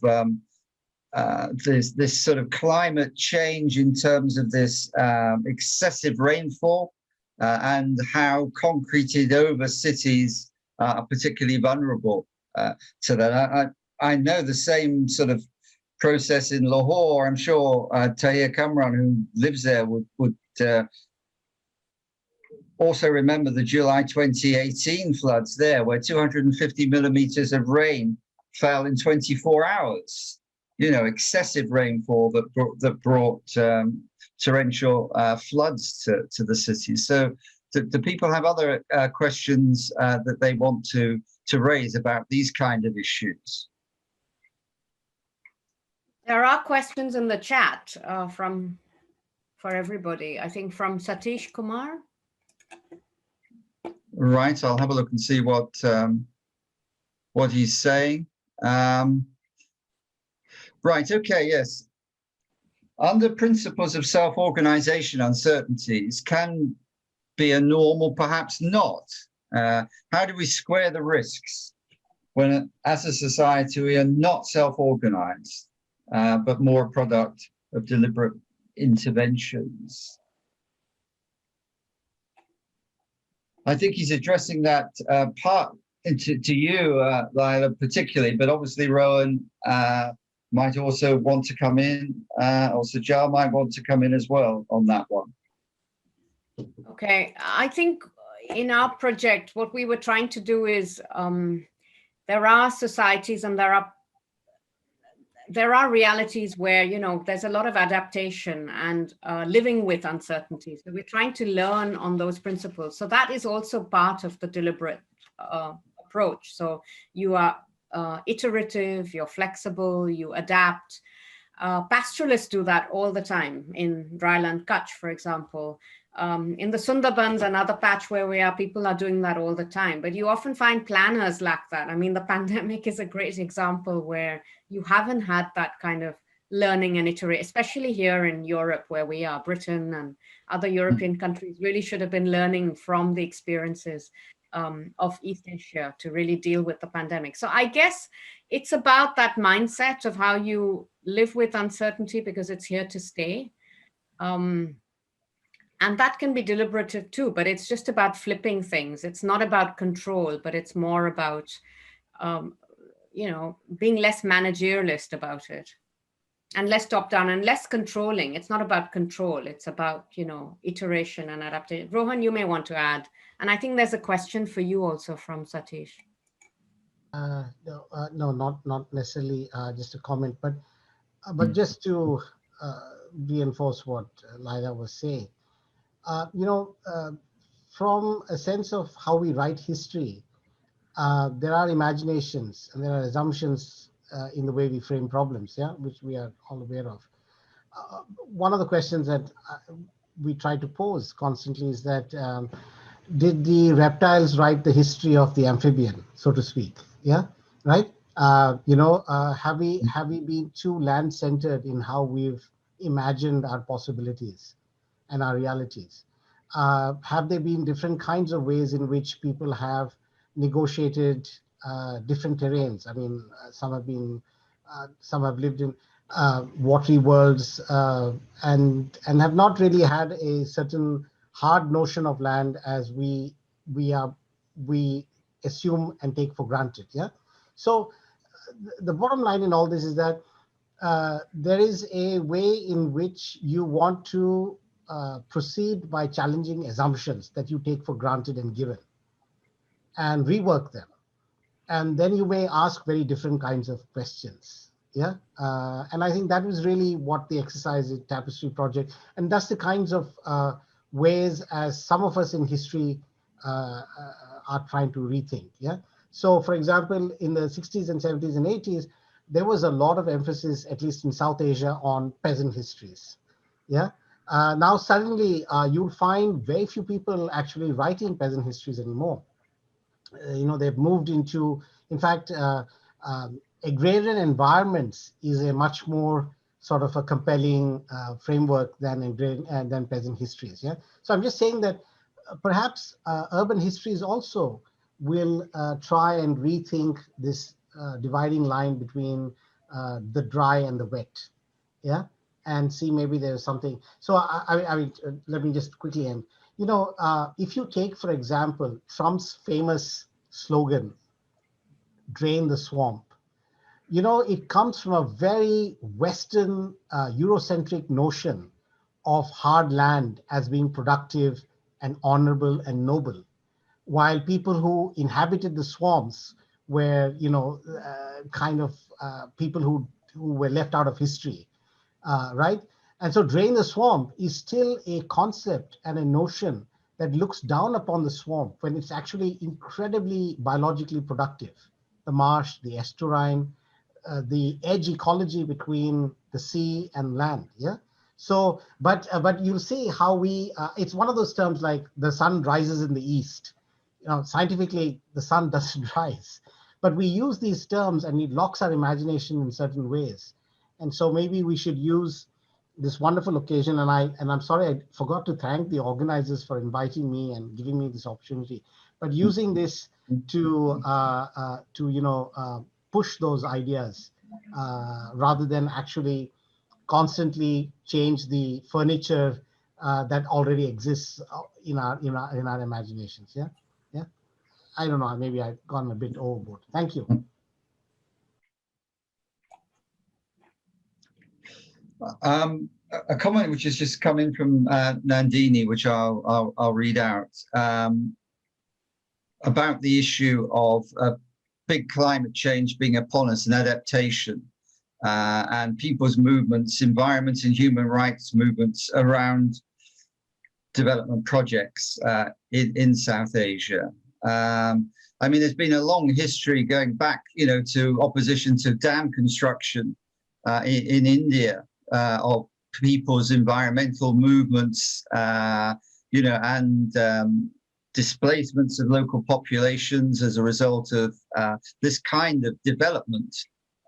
Speaker 2: this sort of climate change in terms of this excessive rainfall and how concreted over cities are particularly vulnerable to that? I know the same sort of process in Lahore. I'm sure Tahir Kamran, who lives there, would also remember the July 2018 floods there, where 250 millimeters of rain fell in 24 hours. Excessive rainfall that brought torrential floods to the city. So do people have other questions that they want to raise about these kind of issues?
Speaker 5: There are questions in the chat for everybody. I think from Satish Kumar.
Speaker 2: Right, I'll have a look and see what he's saying. Right, okay, yes. Under principles of self-organization, uncertainties can be a normal, perhaps not. How do we square the risks when, as a society, we are not self-organized, but more a product of deliberate interventions? I think he's addressing that part to you, Lila, particularly, but obviously Rowan might also want to come in, or Sajal might want to come in as well on that one.
Speaker 5: Okay, I think in our project, what we were trying to do is there are societies and there are there are realities where, you know, there's a lot of adaptation and living with uncertainty. So we're trying to learn on those principles. So that is also part of the deliberate approach. So you are iterative, you're flexible, you adapt. Pastoralists do that all the time in dryland Kutch, for example. In the Sundarbans, another patch where we are, people are doing that all the time. But you often find planners lack that. I mean, the pandemic is a great example where you haven't had that kind of learning and iterate, especially here in Europe where we are. Britain and other European countries really should have been learning from the experiences of East Asia to really deal with the pandemic. So I guess it's about that mindset of how you live with uncertainty because it's here to stay. And that can be deliberative too, but it's just about flipping things. It's not about control, but it's more about, you know, being less managerialist about it and less top down and less controlling. It's not about control. It's about, you know, iteration and adaptation. Rohan, you may want to add. And I think there's a question for you also from Satish.
Speaker 4: No, not necessarily just a comment, but just to reinforce what Laila was saying. You know, from a sense of how we write history, there are imaginations and there are assumptions in the way we frame problems, yeah, which we are all aware of. One of the questions that we try to pose constantly is that did the reptiles write the history of the amphibian, so to speak? Yeah, right. You know, have we been too land-centered in how we've imagined our possibilities and our realities? Have there been different kinds of ways in which people have negotiated different terrains? I mean, some have lived in watery worlds and have not really had a certain hard notion of land as we assume and take for granted. Yeah. So the bottom line in all this is that there is a way in which you want to proceed by challenging assumptions that you take for granted and given and rework them. And then you may ask very different kinds of questions. Yeah. And I think that was really what the exercise at Tapestry Project, and that's the kinds of ways as some of us in history are trying to rethink. Yeah. So for example, in the 60s and 70s and 80s, there was a lot of emphasis, at least in South Asia, on peasant histories. Yeah. Now suddenly you'll find very few people actually writing peasant histories anymore. You know, they've moved into, in fact, agrarian environments is a much more sort of a compelling framework than peasant histories. Yeah. So I'm just saying that perhaps urban histories also will try and rethink this dividing line between the dry and the wet. Yeah. And see, maybe there's something. So I mean, let me just quickly end. You know, if you take, for example, Trump's famous slogan, "Drain the swamp," you know, it comes from a very Western Eurocentric notion of hard land as being productive and honorable and noble, while people who inhabited the swamps were, you know, kind of people who were left out of history, right? And so drain the swamp is still a concept and a notion that looks down upon the swamp when it's actually incredibly biologically productive. The marsh, the estuarine, the edge ecology between the sea and land. Yeah. So, but you'll see how we, it's one of those terms like the sun rises in the east. You know, scientifically, the sun doesn't rise, but we use these terms and it locks our imagination in certain ways. And so maybe we should use this wonderful occasion, and I'm sorry I forgot to thank the organizers for inviting me and giving me this opportunity, but using this to you know, push those ideas rather than actually constantly change the furniture that already exists in our imaginations. Yeah. Yeah. I don't know, maybe I've gone a bit overboard. Thank you.
Speaker 2: A comment which has just come in from Nandini, which I'll read out, about the issue of big climate change being upon us and adaptation. and people's movements, environment and human rights movements around development projects in South Asia. I mean, there's been a long history going back, to opposition to dam construction in India of people's environmental movements, and displacements of local populations as a result of this kind of development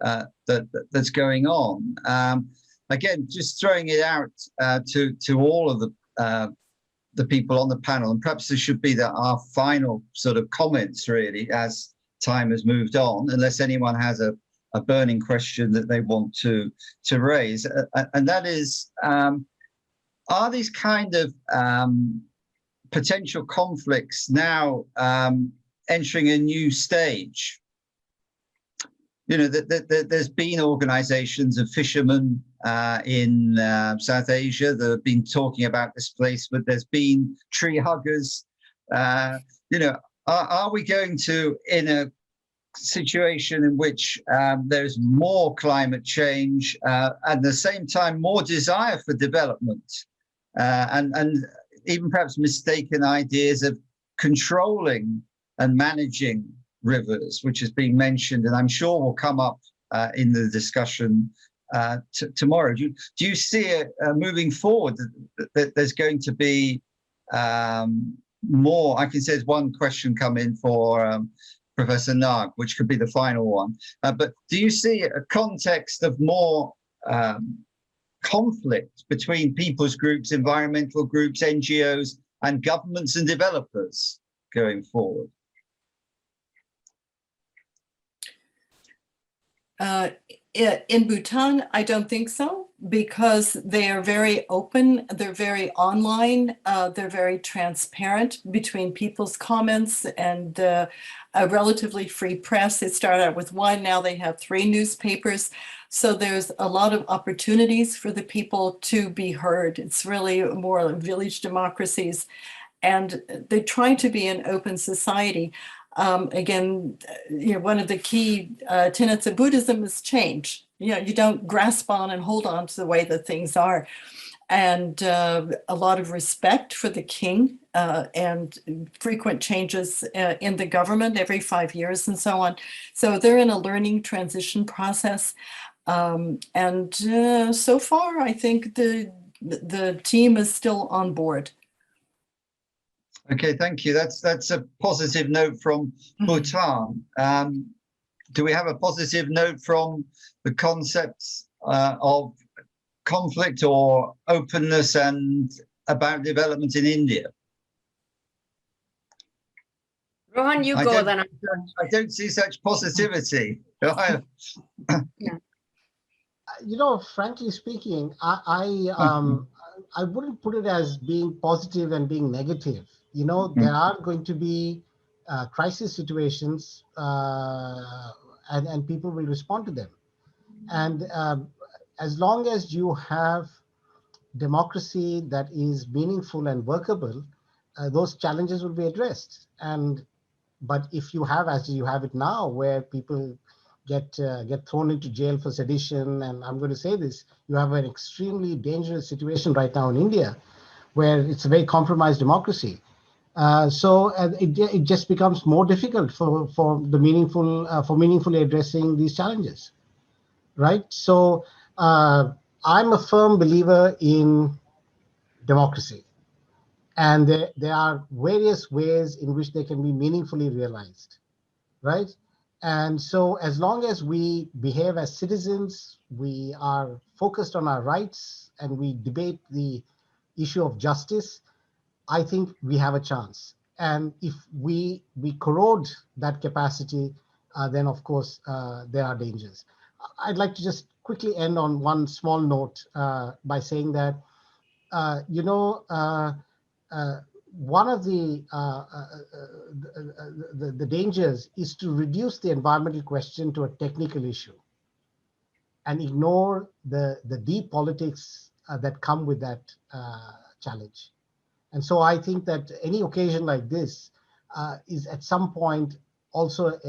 Speaker 2: that's going on. Again, just throwing it out to all of the people on the panel, and perhaps this should be our final sort of comments, really, as time has moved on, unless anyone has a burning question that they want to raise, and that is, are these kind of potential conflicts now entering a new stage? There's been organizations of fishermen in South Asia that have been talking about displacement. There's been tree huggers. Are we going to, in a situation in which there's more climate change, at the same time more desire for development, and even perhaps mistaken ideas of controlling and managing rivers, which has been mentioned, and I'm sure will come up in the discussion tomorrow. Do you see it moving forward that there's going to be more? I can say there's one question come in for Professor Nag, which could be the final one. But do you see a context of more conflict between people's groups, environmental groups, NGOs, and governments and developers going forward?
Speaker 6: In Bhutan, I don't think so, because they are very open, they're very online, they're very transparent between people's comments, and a relatively free press. It started out with one, now they have 3 newspapers. So there's a lot of opportunities for the people to be heard. It's really more village democracies, and they try to be an open society. Again, one of the key tenets of Buddhism is change. You don't grasp on and hold on to the way that things are. And a lot of respect for the king, and frequent changes in the government every 5 years and so on. So they're in a learning transition process. And so far, I think the team is still on board.
Speaker 2: Okay, thank you. That's a positive note from Bhutan. Do we have a positive note from the concepts of conflict or openness and about development in India?
Speaker 5: Rohan, you go then.
Speaker 2: I don't see such positivity.
Speaker 1: Yeah. Frankly speaking, I wouldn't put it as being positive and being negative. There are going to be crisis situations, and people will respond to them. And as long as you have democracy that is meaningful and workable, those challenges will be addressed. But if you have, as you have it now, where people get thrown into jail for sedition, and I'm going to say this, you have an extremely dangerous situation right now in India, where it's a very compromised democracy. So it just becomes more difficult for meaningfully addressing these challenges, right? So I'm a firm believer in democracy, and there are various ways in which they can be meaningfully realized, right? And so as long as we behave as citizens, we are focused on our rights, and we debate the issue of justice, I think we have a chance. And if we corrode that capacity, then of course there are dangers. I'd like to just quickly end on one small note by saying that, one of the dangers is to reduce the environmental question to a technical issue and ignore the deep politics that come with that challenge. And so I think that any occasion like this is at some point
Speaker 4: also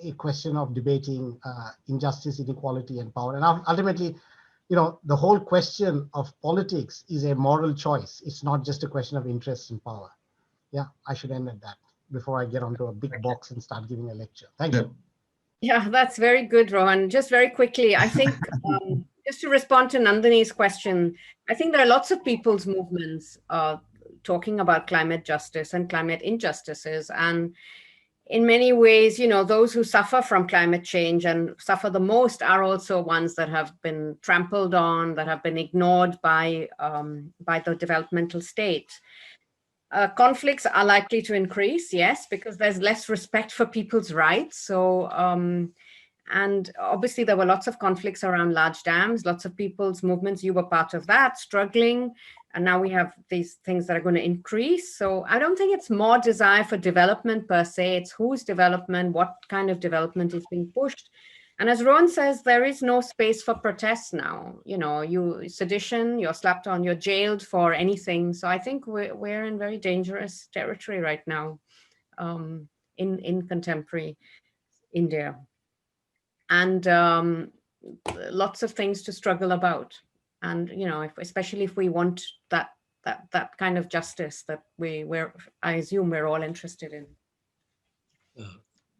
Speaker 4: a question of debating injustice, inequality, and power. And ultimately, the whole question of politics is a moral choice. It's not just a question of interest and power. Yeah, I should end at that before I get onto a big box and start giving a lecture. Thank you.
Speaker 5: Yeah, that's very good, Rohan. Just very quickly, I think, just to respond to Nandini's question, I think there are lots of people's movements talking about climate justice and climate injustices. And in many ways, those who suffer from climate change and suffer the most are also ones that have been trampled on, that have been ignored by the developmental state. Conflicts are likely to increase, yes, because there's less respect for people's rights. So, and obviously there were lots of conflicts around large dams, lots of people's movements, you were part of that, struggling. And now we have these things that are going to increase. So I don't think it's more desire for development per se, it's whose development, what kind of development is being pushed. And as Rohan says, there is no space for protest now. Sedition, you're slapped on, you're jailed for anything. So I think we're in very dangerous territory right now in contemporary India. And lots of things to struggle about. And, especially if we want that kind of justice that I assume we're all interested in.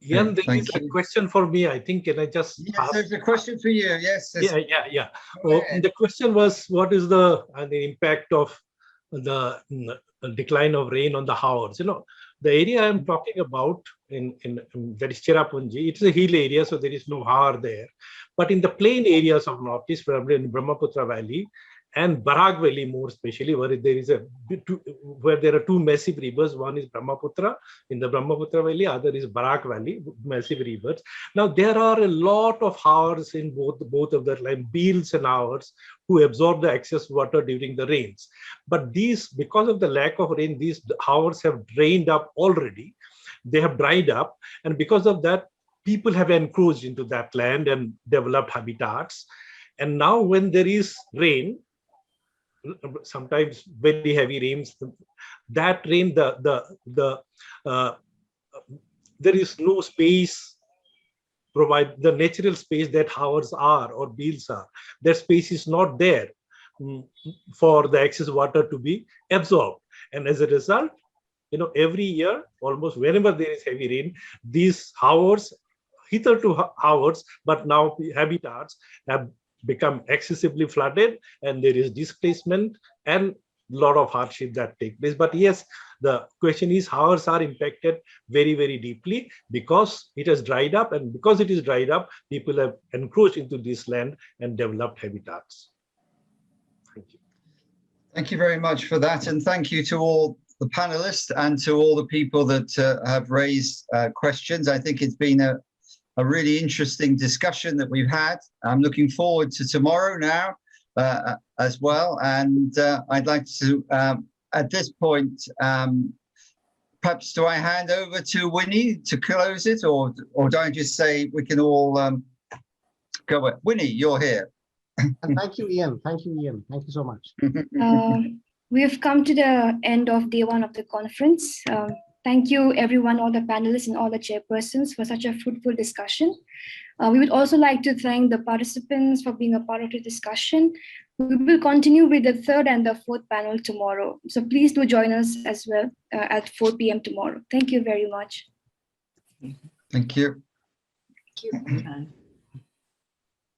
Speaker 3: Ian, there is a question for me, I think. Can I just ask?
Speaker 2: There's a question for you. Yes.
Speaker 3: Yeah. Well, the question was, what is the impact of the decline of rain on the Howars? The area I'm talking about in that is Cherrapunji, it's a hill area, so there is no Howar there. But in the plain areas of Northeast, probably in Brahmaputra Valley and Barak Valley, more especially, where there are two massive rivers. One is Brahmaputra in the Brahmaputra Valley, other is Barak Valley, massive rivers. Now there are a lot of Howars in both of them, like beels and Howars, who absorb the excess water during the rains. But because of the lack of rain, these Howars have drained up already. They have dried up, and because of that, people have encroached into that land and developed habitats. And now when there is rain, sometimes very heavy rains, that rain, there is no space, provide the natural space that Howars are or beels are. That space is not there for the excess water to be absorbed. And as a result, every year, almost whenever there is heavy rain, these Howars, hitherto Howars, but now habitats have become excessively flooded, and there is displacement and a lot of hardship that take place. But yes, the question is, Howars are impacted very, very deeply because it has dried up, and because it is dried up, people have encroached into this land and developed habitats. Thank you.
Speaker 2: Thank you very much for that, and thank you to all the panelists and to all the people that have raised questions. I think it's been a really interesting discussion that we've had. I'm looking forward to tomorrow now as well. And I'd like to, at this point, perhaps do I hand over to Winnie to close it, or do I just say we can all go with Winnie, you're here.
Speaker 4: And thank you, Ian. Thank you, Ian. Thank you so much.
Speaker 1: We have come to the end of day one of the conference. Thank you, everyone, all the panelists and all the chairpersons for such a fruitful discussion. We would also like to thank the participants for being a part of the discussion. We will continue with the third and the fourth panel tomorrow. So please do join us as well at 4 p.m. tomorrow. Thank you very much.
Speaker 2: Thank you.
Speaker 6: Thank you.